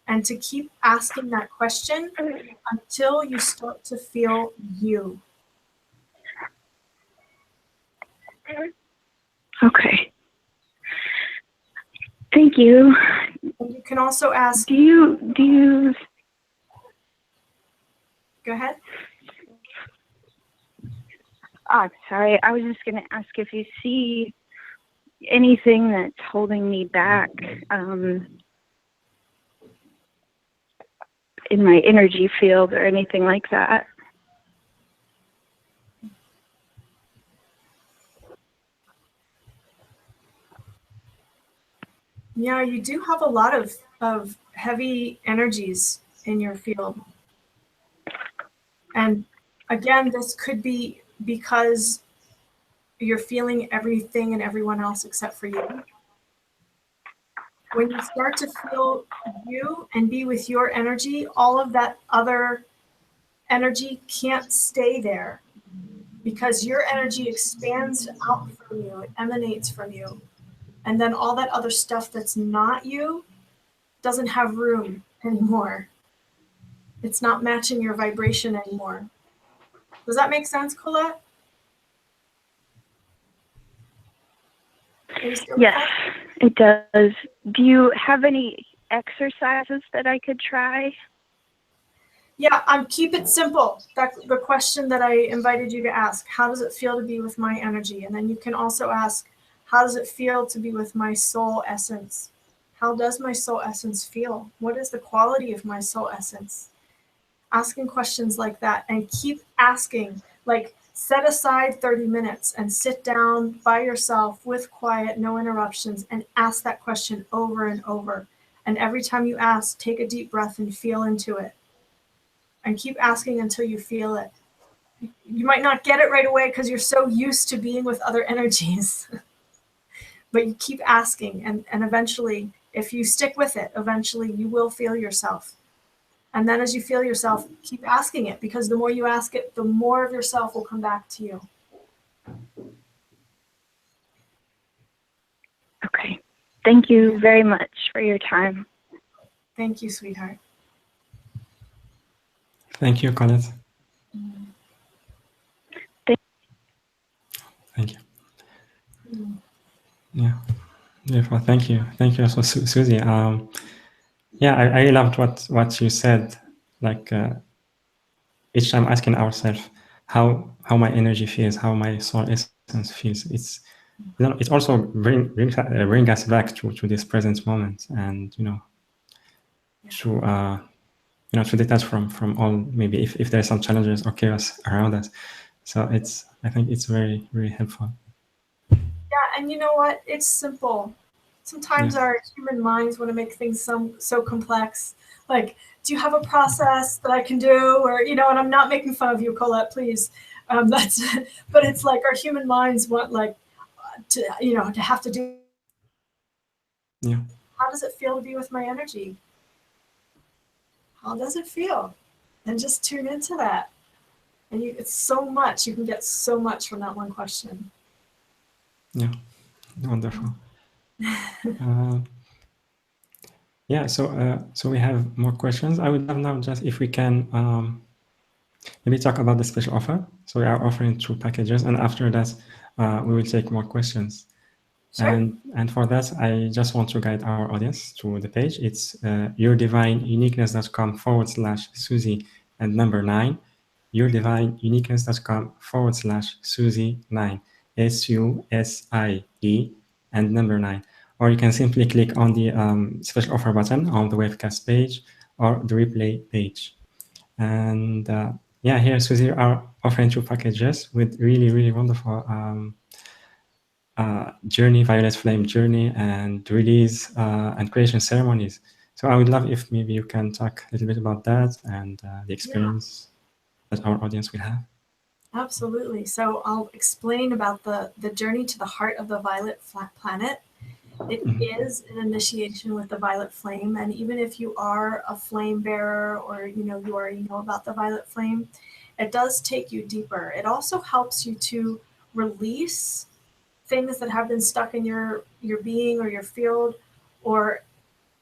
And to keep asking that question until you start to feel you. Okay. Thank you. And you can also ask. Do you? Go ahead. Oh, sorry. I was just going to ask if you see anything that's holding me back in my energy field or anything like that. Yeah, you do have a lot of heavy energies in your field. And again, this could be because you're feeling everything and everyone else except for you. When you start to feel you and be with your energy, all of that other energy can't stay there because your energy expands out from you, it emanates from you. And then all that other stuff that's not you doesn't have room anymore. It's not matching your vibration anymore. Does that make sense, Colette? Yes, it does. Do you have any exercises that I could try? Yeah, keep it simple. That's the question that I invited you to ask. How does it feel to be with my energy? And then you can also ask, how does it feel to be with my soul essence? How does my soul essence feel? What is the quality of my soul essence? Asking questions like that and keep asking. Like, set aside 30 minutes and sit down by yourself with quiet, no interruptions, and ask that question over and over. And every time you ask, take a deep breath and feel into it. And keep asking until you feel it. You might not get it right away because you're so used to being with other energies. But you keep asking, and eventually, if you stick with it, eventually you will feel yourself. And then as you feel yourself, keep asking it, because the more you ask it, the more of yourself will come back to you. Okay. Thank you very much for your time. Thank you, sweetheart. Thank you, Colette. Thank you. Yeah, beautiful. Thank you. Thank you also, Susie. Yeah, I loved what you said. Like each time asking ourselves how my energy feels, how my soul essence feels. It also bring us back to this present moment, and to detach from all, maybe if there's some challenges or chaos around us. So I think it's very, very helpful. Yeah, and you know what? It's simple. Sometimes our human minds want to make things so complex. Like, do you have a process that I can do? Or, and I'm not making fun of you, Colette, please. But it's like our human minds want to have to do. Yeah. how does it feel to be with my energy? How does it feel? And just tune into that. And it's so much. You can get so much from that one question. Yeah, wonderful. Yeah, so we have more questions. I would love now just if we can maybe talk about the special offer. So we are offering 2 packages, and after that, we will take more questions. Sure. And for that, I just want to guide our audience to the page. It's yourdivineuniqueness.com/Susie and number 9, yourdivineuniqueness.com/Susie9, SUSIE and number 9. Or you can simply click on the special offer button on the webcast page or the replay page. And yeah, here Susie are offering 2 packages with really, really wonderful journey, violet flame journey, and release and creation ceremonies. So I would love if maybe you can talk a little bit about that and the experience that our audience will have. Absolutely. So I'll explain about the journey to the heart of the violet planet. It is an initiation with the violet flame, and even if you are a flame bearer or you already know about the violet flame, it does take you deeper. It also helps you to release things that have been stuck in your being or your field, or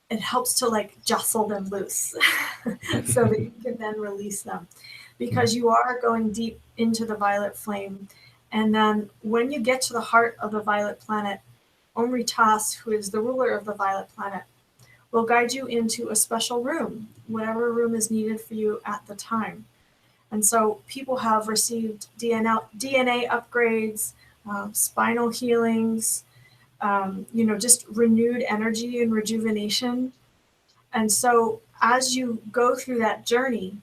it helps to like jostle them loose so that you can then release them, because you are going deep into the violet flame. And then when you get to the heart of the violet planet, Omritas, who is the ruler of the violet planet, will guide you into a special room, whatever room is needed for you at the time. And so people have received DNA upgrades, spinal healings, just renewed energy and rejuvenation. And so as you go through that journey,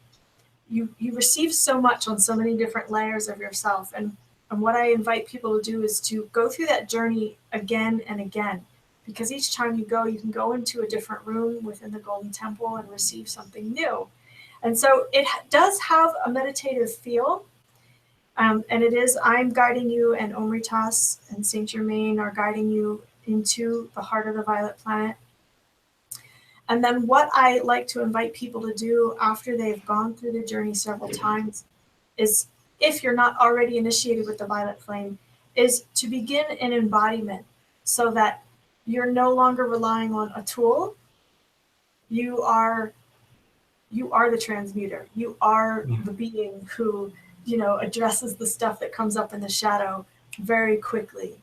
you receive so much on so many different layers of yourself. And what I invite people to do is to go through that journey again and again, because each time you can go into a different room within the Golden Temple and receive something new. And so it does have a meditative feel. And it is, I'm guiding you, and Omritas and Saint Germain are guiding you into the heart of the violet planet. And then what I like to invite people to do after they've gone through the journey several times is, if you're not already initiated with the violet flame, is to begin an embodiment so that you're no longer relying on a tool. You are the transmuter. You are the being who, addresses the stuff that comes up in the shadow very quickly.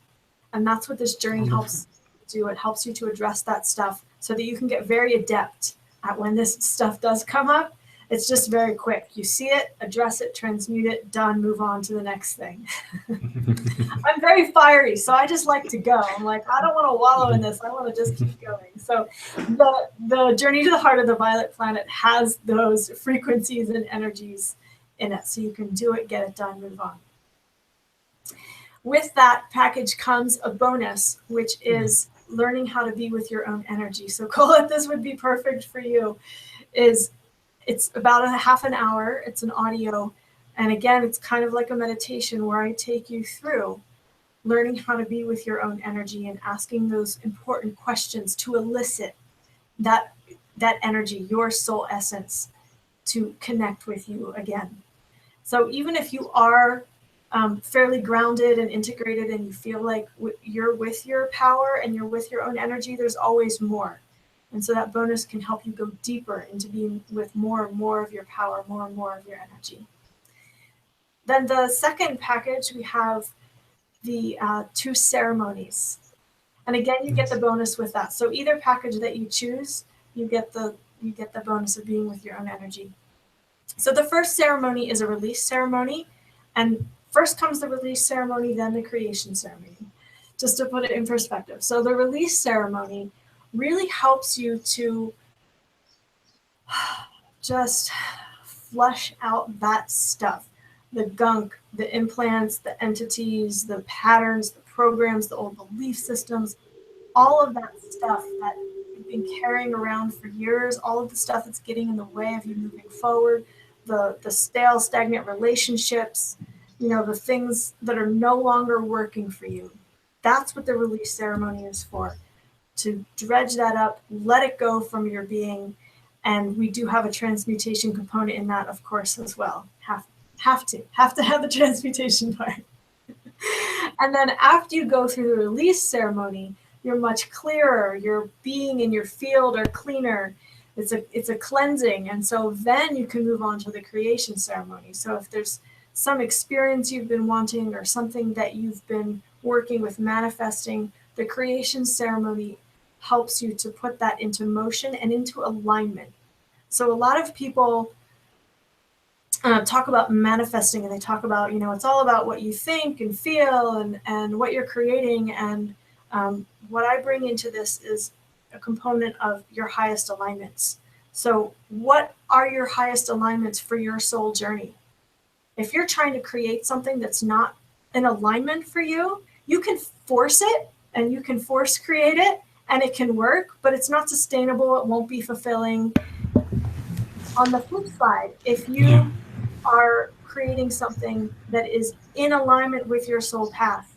And that's what this journey helps do. It helps you to address that stuff so that you can get very adept at when this stuff does come up. It's just very quick. You see it, address it, transmute it, done, move on to the next thing. I'm very fiery, so I just like to go. I'm like, I don't want to wallow in this. I want to just keep going. So the journey to the heart of the violet planet has those frequencies and energies in it. So you can do it, get it done, move on. With that package comes a bonus, which is learning how to be with your own energy. So Colette, this would be perfect for you. It's about a half an hour. It's an audio. And again, it's kind of like a meditation where I take you through learning how to be with your own energy and asking those important questions to elicit that energy, your soul essence, to connect with you again. So even if you are fairly grounded and integrated and you feel like you're with your power and you're with your own energy, there's always more. And so that bonus can help you go deeper into being with more and more of your power, more and more of your energy. Then the second package, we have the 2 ceremonies. And again, you get the bonus with that. So either package that you choose, you get the bonus of being with your own energy. So the first ceremony is a release ceremony. And first comes the release ceremony, then the creation ceremony, just to put it in perspective. So the release ceremony really helps you to just flush out that stuff, the gunk, the implants, the entities, the patterns, the programs, the old belief systems, all of that stuff that you've been carrying around for years, all of the stuff that's getting in the way of you moving forward, the stale, stagnant relationships, the things that are no longer working for you. That's what the release ceremony is for. to dredge that up, let it go from your being. And we do have a transmutation component in that, of course, as well. Have to have the transmutation part. And then after you go through the release ceremony, you're much clearer. Your being in your field are cleaner. It's a cleansing. And so then you can move on to the creation ceremony. So if there's some experience you've been wanting or something that you've been working with manifesting, the creation ceremony helps you to put that into motion and into alignment. So a lot of people talk about manifesting, and they talk about, it's all about what you think and feel and what you're creating. And what I bring into this is a component of your highest alignments. So what are your highest alignments for your soul journey? If you're trying to create something that's not in alignment for you, you can force it and you can force create it and it can work, but it's not sustainable. It won't be fulfilling. On the flip side, if you are creating something that is in alignment with your soul path,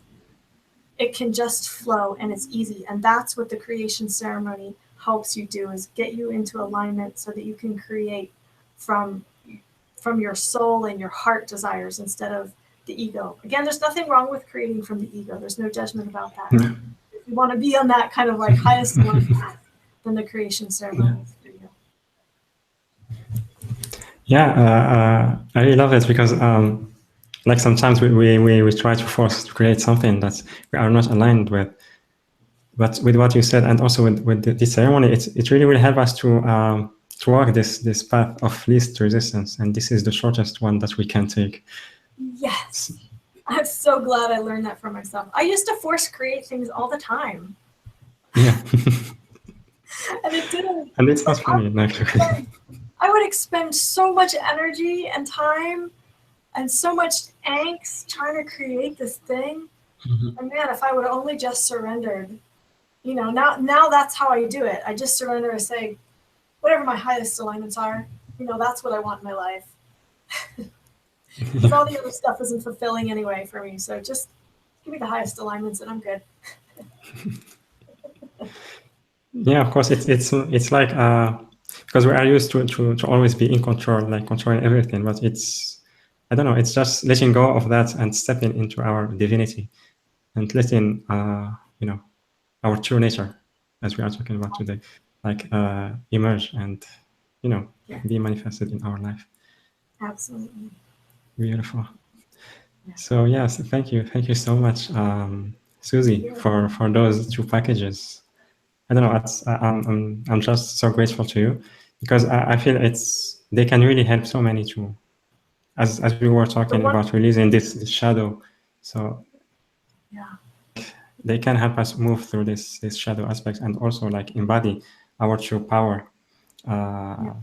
it can just flow and it's easy. And that's what the creation ceremony helps you do, is get you into alignment so that you can create from your soul and your heart desires instead of the ego. Again, there's nothing wrong with creating from the ego. There's no judgment about that. Yeah. If you want to be on that kind of like highest one path, then the creation ceremony is for you. Yeah, I really love it because like sometimes we try to force to create something that we are not aligned with. But with what you said, and also with this ceremony, it really will help us to walk this path of least resistance, and this is the shortest one that we can take. Yes, I'm so glad I learned that for myself. I used to force create things all the time. Yeah, and it didn't. And it's not funny, actually. I would expend so much energy and time and so much angst trying to create this thing. Mm-hmm. And man, if I would have only just surrendered, now that's how I do it. I just surrender and say, whatever my highest alignments are, that's what I want in my life. Because all the other stuff isn't fulfilling anyway for me. So just give me the highest alignments and I'm good. Yeah, of course, it's like because we are used to always be in control, like controlling everything, but I don't know, it's just letting go of that and stepping into our divinity and letting our true nature, as we are talking about today, like emerge and be manifested in our life. Absolutely. Beautiful. Yeah. So yes, thank you so much, Susie, for those 2 packages. I don't know, I'm just so grateful to you because I feel they can really help so many too, as we were talking about releasing this shadow. So yeah, they can help us move through this shadow aspects and also like embody our true power. So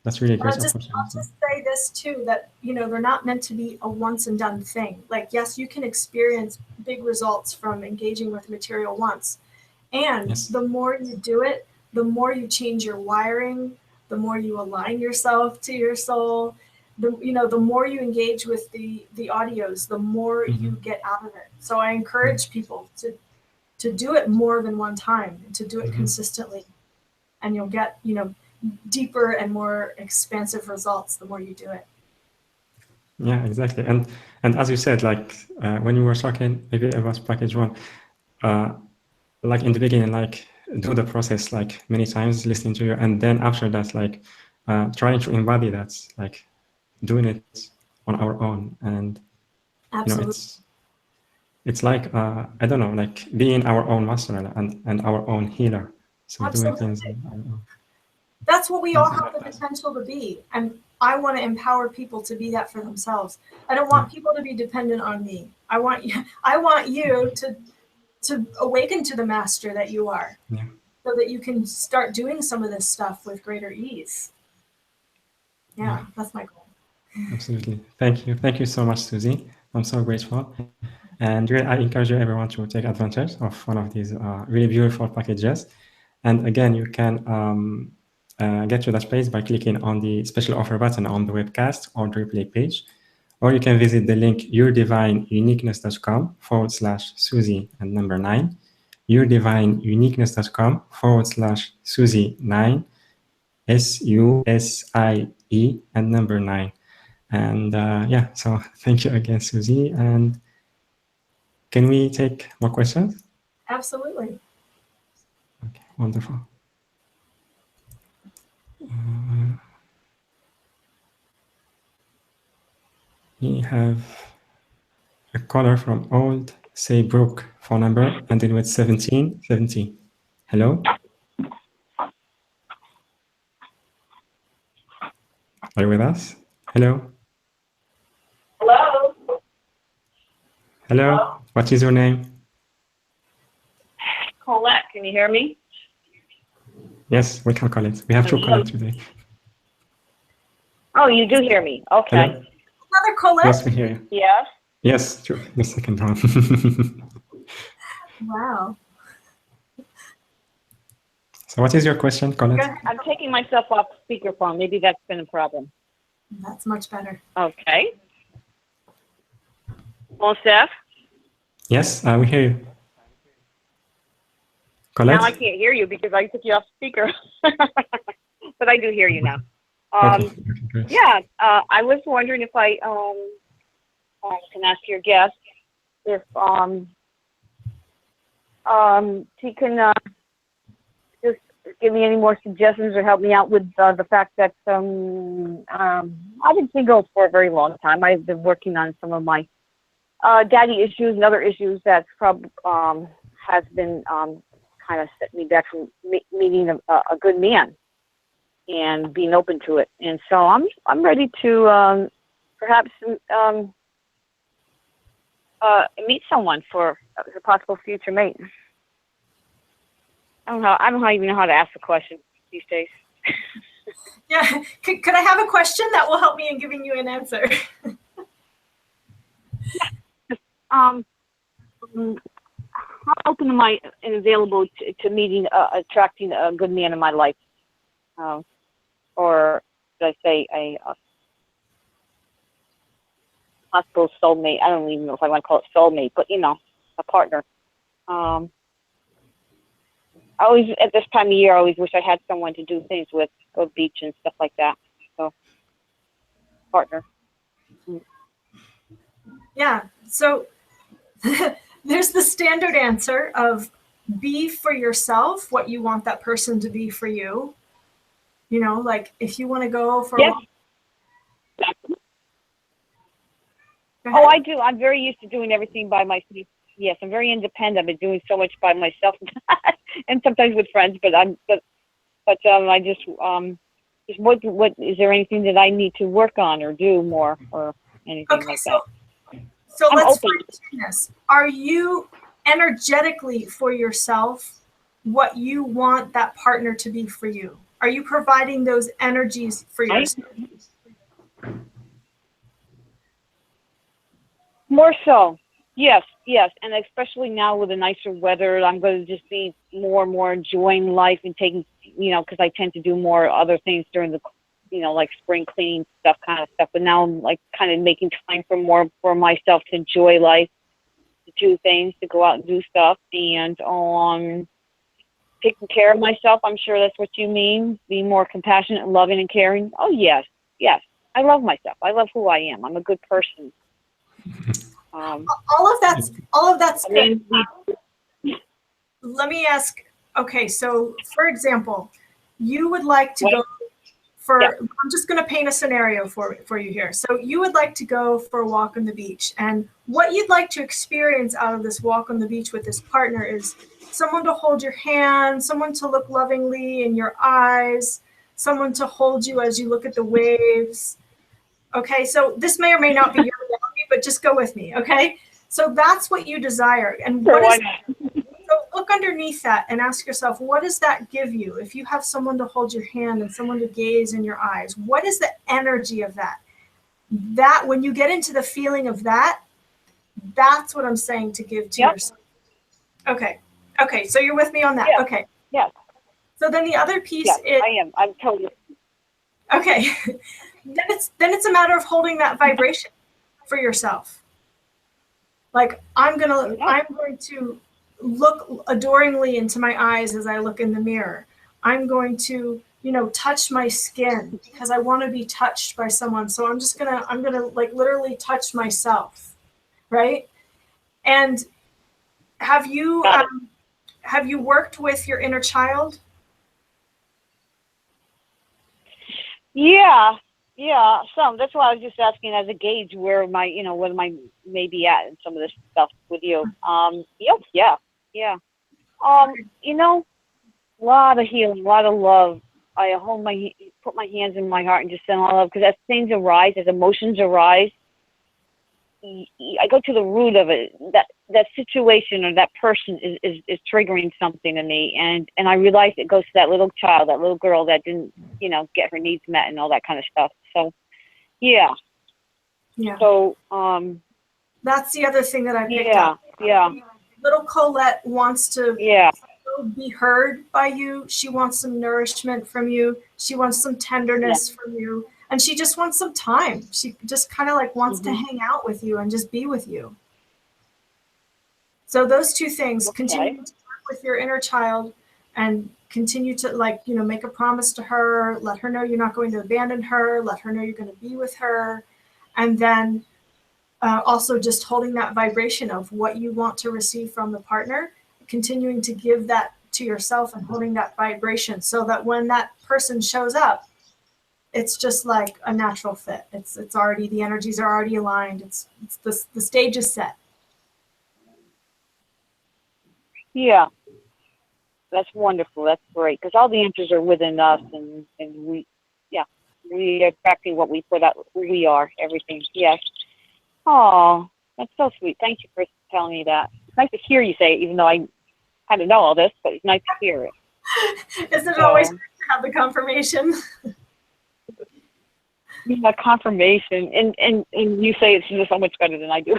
that's really great opportunity. I'll just say this too, that they're not meant to be a once and done thing. Like, yes, you can experience big results from engaging with material once, and the more you do it, the more you change your wiring, the more you align yourself to your soul, the more you engage with the audios, the more you get out of it. So I encourage people to do it more than one time, and to do it consistently, and you'll get deeper and more expansive results the more you do it. Yeah, exactly. And as you said, like when you were talking maybe about package 1, like in the beginning, like do the process like many times, listening to you, and then after that, like trying to embody that, like doing it on our own. And absolutely, it's like I don't know, like being our own master and our own healer. So absolutely. Doing things on our own. That's what we all have the potential to be. And I want to empower people to be that for themselves. I don't want people to be dependent on me. I want you to awaken to the master that you are, so that you can start doing some of this stuff with greater ease. Yeah, that's my goal. Absolutely. Thank you. Thank you so much, Susie. I'm so grateful. And really, I encourage everyone to take advantage of one of these really beautiful packages. And again, you can get to that page by clicking on the special offer button on the webcast or the replay page, or you can visit the link yourdivineuniqueness.com/Susie and number 9, yourdivineuniqueness.com/Susie9, SUSIE and number 9. And yeah, so thank you again, Susie. And can we take more questions? Absolutely. Okay, wonderful. We have a caller from Old Saybrook, phone number ending with 1770. Hello? Are you with us? Hello? Hello? Hello? What is your name? Colette, can you hear me? Yes, we can call it. We have two callers today. Oh, you do hear me. Okay. Hello? Another Colette? Yes, we hear you. Yes? Yes, true. The second one. Wow. So what is your question, Colette? I'm taking myself off speakerphone. Maybe that's been a problem. That's much better. Okay. Well, Steph? Yes, we hear you. Now I Colette? can't hear you because I took you off speaker. But I do hear you now. Okay, great. Yeah, I was wondering if I can ask your guest if she can just give me any more suggestions or help me out with the fact that I've been single for a very long time. I've been working on some of my daddy issues and other issues that has been kind of set me back from meeting a good man and being open to it. And so I'm ready to perhaps meet someone for a possible future mate. I don't even know how to ask the question these days. Yeah. Could I have a question that will help me in giving you an answer? How open am I and available to meeting, attracting a good man in my life? Or should I say a possible soulmate? I don't even know if I want to call it soulmate, but a partner. I always, at this time of year, I always wish I had someone to do things with, go to the beach and stuff like that. So, partner. Yeah. So there's the standard answer of be for yourself what you want that person to be for you. Like if you want to go for Yes. a walk. Oh, I do. I'm very used to doing everything by myself. Yes, I'm very independent. I've been doing so much by myself, and sometimes with friends. But I just what is there anything that I need to work on or do more or anything like that? So I'm let's open. fine-tune this. Are you energetically for yourself what you want that partner to be for you? Are you providing those energies for yourself? More so. Yes. And especially now with the nicer weather, I'm going to just be more and more enjoying life and taking, because I tend to do more other things during the, like spring cleaning stuff, kind of stuff. But now I'm like kind of making time for myself to enjoy life, to do things, to go out and do stuff, and taking care of myself. I'm sure that's what you mean. Being more compassionate and loving and caring. Oh, yes. I love myself. I love who I am. I'm a good person. All of that's good. Let me ask. Okay, so for example, you would like to go for. Yeah. I'm just going to paint a scenario for you here. So you would like to go for a walk on the beach, and what you'd like to experience out of this walk on the beach with this partner is someone to hold your hand, someone to look lovingly in your eyes, someone to hold you as you look at the waves. Okay, so this may or may not be your reality, but just go with me, okay? So that's what you desire. And what is so look underneath that and ask yourself, what does that give you? If you have someone to hold your hand and someone to gaze in your eyes, what is the energy of that? That when you get into the feeling of that, that's what I'm saying to give to yourself. Okay, so you're with me on that. Okay. Yes. So then the other piece is I am. I'm totally. Okay. Then it's a matter of holding that vibration for yourself. Like I'm going to look adoringly into my eyes as I look in the mirror. I'm going to, touch my skin because I want to be touched by someone. So I'm gonna like literally touch myself, right? And have you worked with your inner child? Yeah, yeah, some. That's why I was just asking as a gauge where where am I maybe at in some of this stuff with you. Yep, yeah. A lot of healing, a lot of love. I put my hands in my heart and just send all love, because as things arise, as emotions arise, I go to the root of it. That situation or that person is triggering something in me, and I realize it goes to that little child, that little girl that didn't, get her needs met and all that kind of stuff. So, yeah. So, that's the other thing that I picked up. Yeah. Little Colette wants to be heard by you. She wants some nourishment from you. She wants some tenderness from you. And she just wants some time. She just kind of like wants to hang out with you and just be with you. So those two things, continue to work with your inner child and continue to make a promise to her, let her know you're not going to abandon her, let her know you're going to be with her. And then also just holding that vibration of what you want to receive from the partner, continuing to give that to yourself and holding that vibration so that when that person shows up, it's just like a natural fit. It's already, the energies are already aligned. It's the stage is set. Yeah. That's wonderful. That's great. Because all the answers are within us, and we are attracting what we put out, who we are, everything. Yes. Oh, that's so sweet. Thank you for telling me that. It's nice to hear you say it, even though I kind of know all this, but it's nice to hear it. Isn't it always nice to have the confirmation? Yeah, confirmation. And you say it's so much better than I do.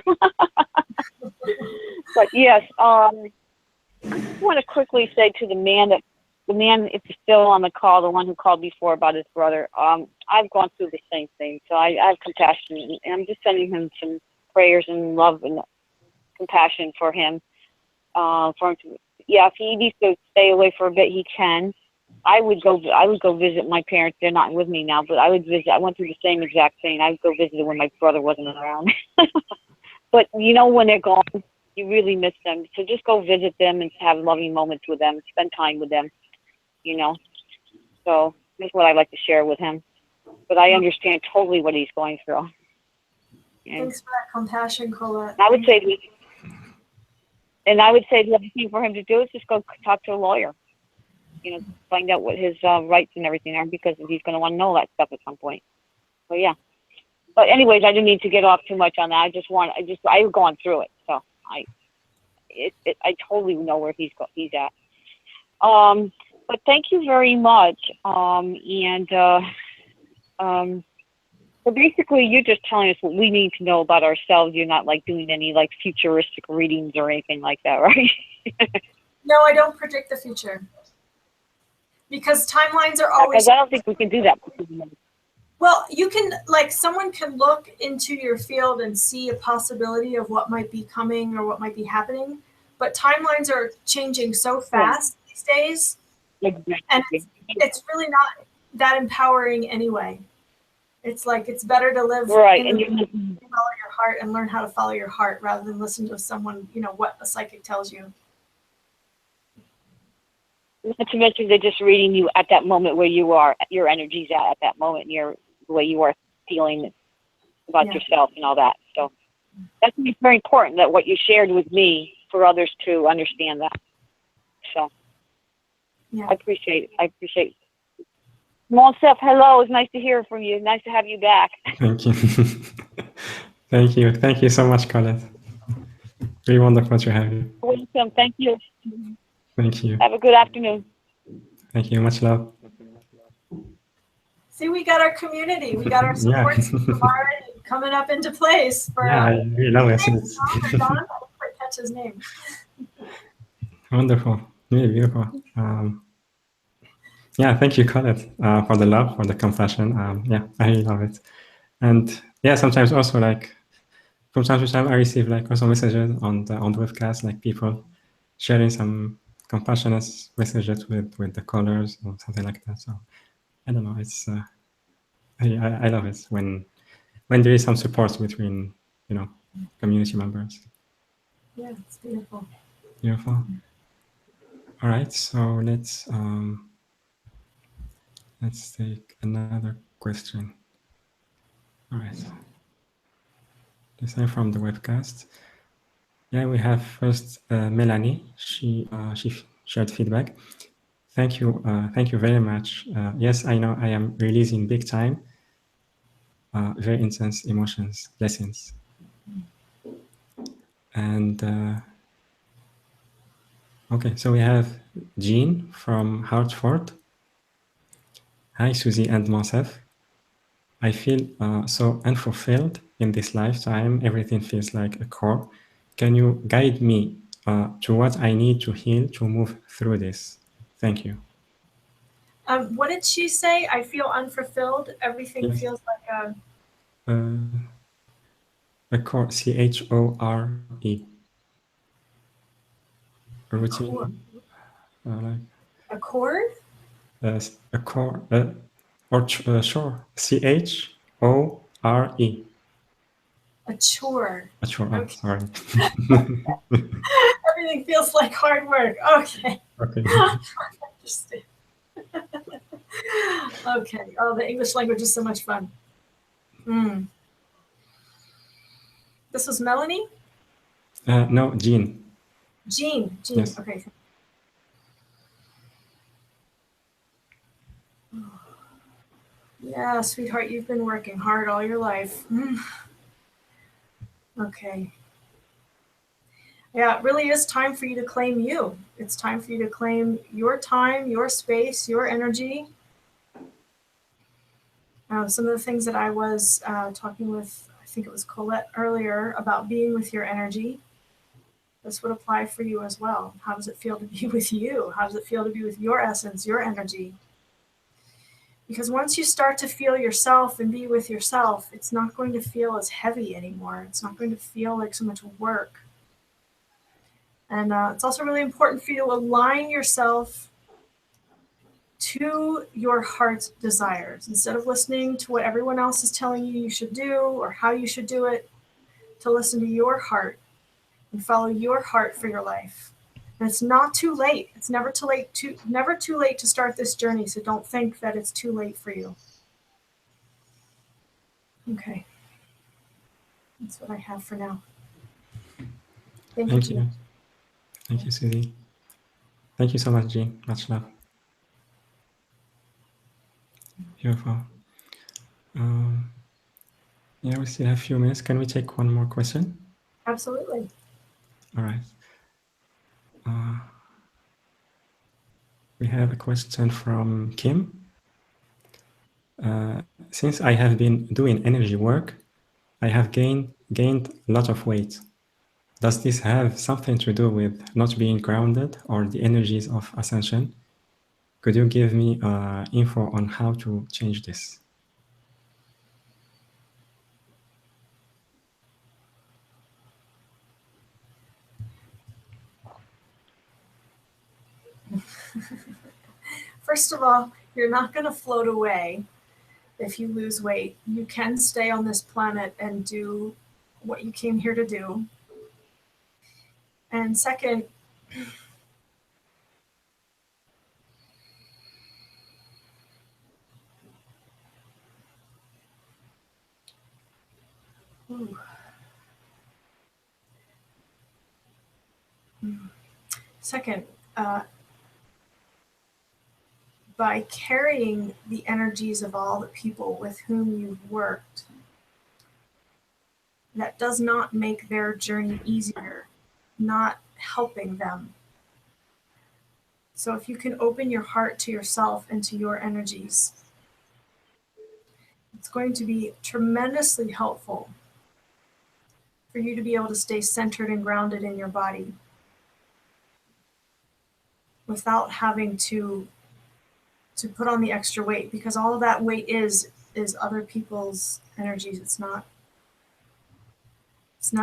But yes, I just want to quickly say to the man, if he's still on the call, the one who called before about his brother, I've gone through the same thing. So I have compassion, and I'm just sending him some prayers and love and compassion for him. If he needs to stay away for a bit, he can. I would go visit my parents. They're not with me now, but I would visit. I went through the same exact thing. I would go visit when my brother wasn't around. But when they're gone, you really miss them. So just go visit them and have loving moments with them. Spend time with them. So that's what I like to share with him. But I understand totally what he's going through. Thanks for that compassion, Colette. I would say the other thing for him to do is just go talk to a lawyer. Find out what his rights and everything are, because he's going to want to know that stuff at some point. So yeah. But anyways, I didn't need to get off too much on that. I've gone through it, so I totally know where he's at. But thank you very much. So basically, you're just telling us what we need to know about ourselves. You're not doing any futuristic readings or anything like that, right? No, I don't predict the future. Because timelines are always... Because I don't think we can do that. Well, you can, someone can look into your field and see a possibility of what might be coming or what might be happening, but timelines are changing so fast these days, and it's really not that empowering anyway. It's it's better to live and follow your heart and learn how to follow your heart rather than listen to someone, what a psychic tells you. Not to mention they're just reading you at that moment where you are, your energy's at that moment, the way you are feeling about yourself and all that. So that's very important, that what you shared with me, for others to understand that. So I appreciate it. Small Steph, hello. It's nice to hear from you. Nice to have you back. Thank you. Thank you so much, Colette. Very wonderful to have you. Welcome. Thank you. Thank you. Have a good afternoon. Thank you. Much love. See, we got our community. We got our support system already coming up into place. I really love it. Don, I catch his name. Wonderful. Really beautiful. Thank you, Colette, for the love, for the compassion. I really love it. And sometimes also from time to time I receive also messages on the webcast, people sharing some compassionate messages with the colors or something like that. So I don't know. It's I love it when there is some support between community members. Yeah, it's beautiful. Beautiful. All right, so let's take another question. All right, this time from the webcast. Yeah, we have first Melanie. She shared feedback. Thank you very much. Yes, I know I am releasing big time. Very intense emotions, lessons, and okay. So we have Jean from Hartford. Hi, Susie and Monsef. I feel so unfulfilled in this lifetime. Everything feels like a core. Can you guide me to what I need to heal to move through this? Thank you. What did she say? I feel unfulfilled. Everything Yes. feels like a core, CHORE. A routine. Like a chord. A core, or sure, CHORE. A chore. A chore. Okay. Sorry. Everything feels like hard work. Okay. Okay. Understand. Okay. Oh, the English language is so much fun. This was Melanie? No, Jean. Jean. Yes. Okay. Yeah, sweetheart, you've been working hard all your life. Okay. Yeah, it really is time for you to claim you. It's time for you to claim your time, your space, your energy. Some of the things that I was talking with, I think it was Colette earlier, about being with your energy. This would apply for you as well. How does it feel to be with you? How does it feel to be with your essence, your energy? Because once you start to feel yourself and be with yourself, it's not going to feel as heavy anymore. It's not going to feel like so much work. And it's also really important for you to align yourself to your heart's desires. Instead of listening to what everyone else is telling you you should do or how you should do it, to listen to your heart and follow your heart for your life. And it's not too late. It's never too late to start this journey. So don't think that it's too late for you. Okay. That's what I have for now. Thank you. Thank you, Susie. Thank you so much, Jean. Much love. Beautiful. Yeah, we still have a few minutes. Can we take one more question? Absolutely. All right. We have a question from Kim. Since I have been doing energy work, I have gained a lot of weight. Does this have something to do with not being grounded or the energies of ascension? Could you give me info on how to change this? First of all, you're not going to float away if you lose weight. You can stay on this planet and do what you came here to do. And second, by carrying the energies of all the people with whom you've worked, that does not make their journey easier, not helping them. So if you can open your heart to yourself and to your energies, it's going to be tremendously helpful for you to be able to stay centered and grounded in your body without having to put on the extra weight, because all of that weight is other people's energies. It's not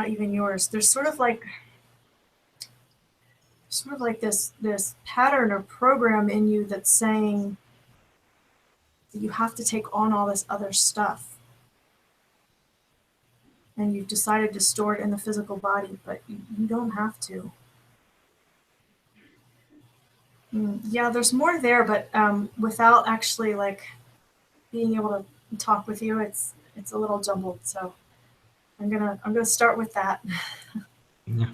even yours. There's sort of like sort of like this pattern or program in you that's saying that you have to take on all this other stuff. And you've decided to store it in the physical body, but you don't have to. Yeah, there's more there, but without actually like being able to talk with you, it's a little jumbled. So I'm gonna start with that. Yeah.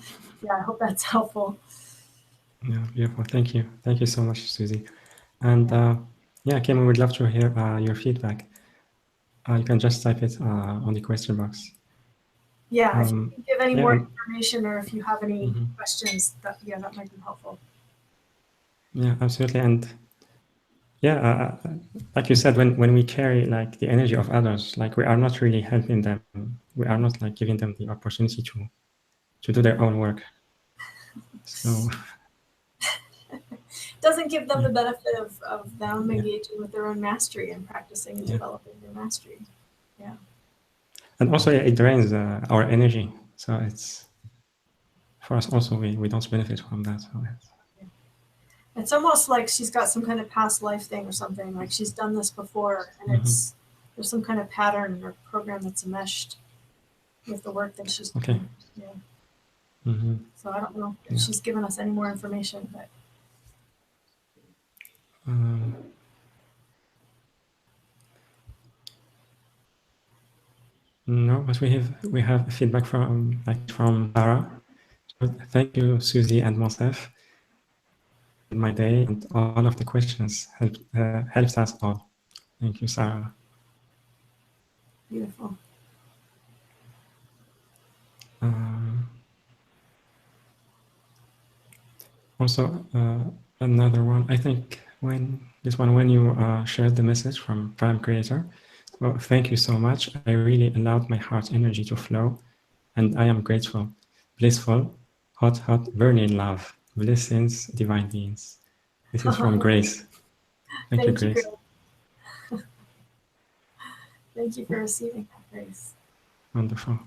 Yeah, I hope that's helpful. Yeah, beautiful. Thank you so much, Susie. And yeah, Kim, we would love to hear your feedback. You can just type it on the question box. Yeah, if you can give any yeah, more information or if you have any questions, that might be helpful. Yeah, absolutely. And yeah, like you said, when we carry like the energy of others, like we are not really helping them. We are not like giving them the opportunity to do their own work. So doesn't give them the benefit of them engaging with their own mastery and practicing and developing their mastery. Yeah. And also it drains our energy. So it's for us also we don't benefit from that. So it's almost like she's got some kind of past life thing or something, like she's done this before and there's some kind of pattern or program that's enmeshed with the work that she's doing. Yeah. So I don't know if she's given us any more information, but no, but we have feedback from Sarah. So thank you, Susie and Monsef. My day and all of the questions helps us all. Thank you, Sarah. Beautiful. Also, another one. I think when you shared the message from Prime Creator. Well, thank you so much. I really allowed my heart's energy to flow, and I am grateful, blissful, hot, burning love. Blessings, divine beings. This is from Grace. Thank you, Grace. Thank you for receiving that, Grace. Wonderful.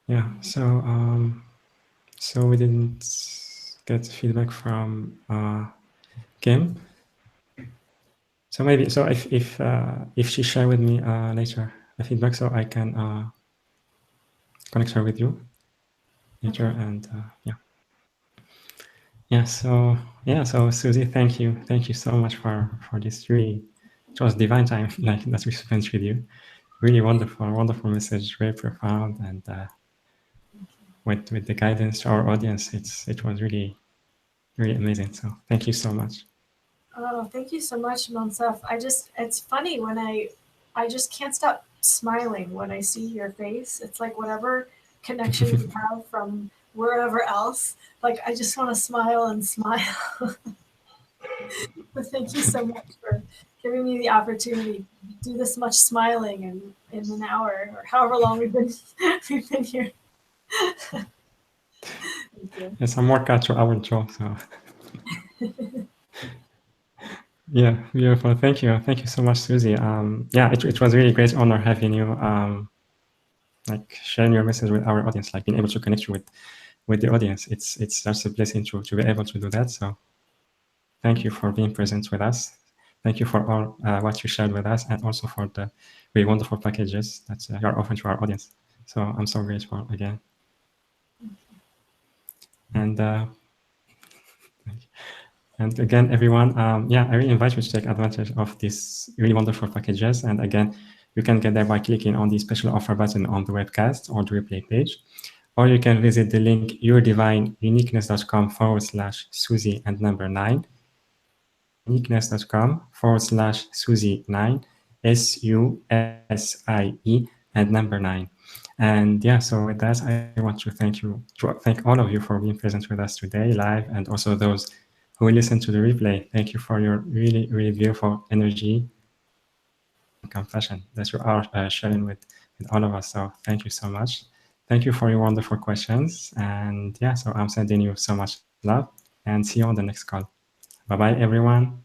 Yeah. So we didn't get feedback from Kim. So maybe if she share with me later the feedback, so I can connect her with you later, and So Susie, thank you so much for this really, it was divine time like that we spent with you. Really wonderful message, very profound, and with the guidance to our audience, it was really amazing. So thank you so much. Oh, thank you so much, Monsef. It's funny when I just can't stop smiling when I see your face. It's like whatever connection you have from wherever else, like I just want to smile and smile. But thank you so much for giving me the opportunity to do this much smiling in an hour or however long we've been here. Thank you. Yes, I'm more to our job, so. Yeah, beautiful. Thank you so much, Susie. Yeah, it was really great honor having you, like sharing your message with our audience, like being able to connect you with the audience. It's just a blessing to be able to do that. So thank you for being present with us. Thank you for all what you shared with us, and also for the very wonderful packages that you are offering to our audience. So I'm so grateful again. And again, everyone, I really invite you to take advantage of these really wonderful packages. And again, you can get there by clicking on the special offer button on the webcast or the replay page, or you can visit the link yourdivineuniqueness.com/Susie and number 9, uniqueness.com/Susie9, SUSIE and number 9. And yeah, so with that, I want to thank all of you for being present with us today live, and also those who will listen to the replay. Thank you for your really beautiful energy and compassion that you are sharing with all of us. So thank you so much. Thank you for your wonderful questions. And yeah, so I'm sending you so much love, and see you on the next call. Bye-bye, everyone.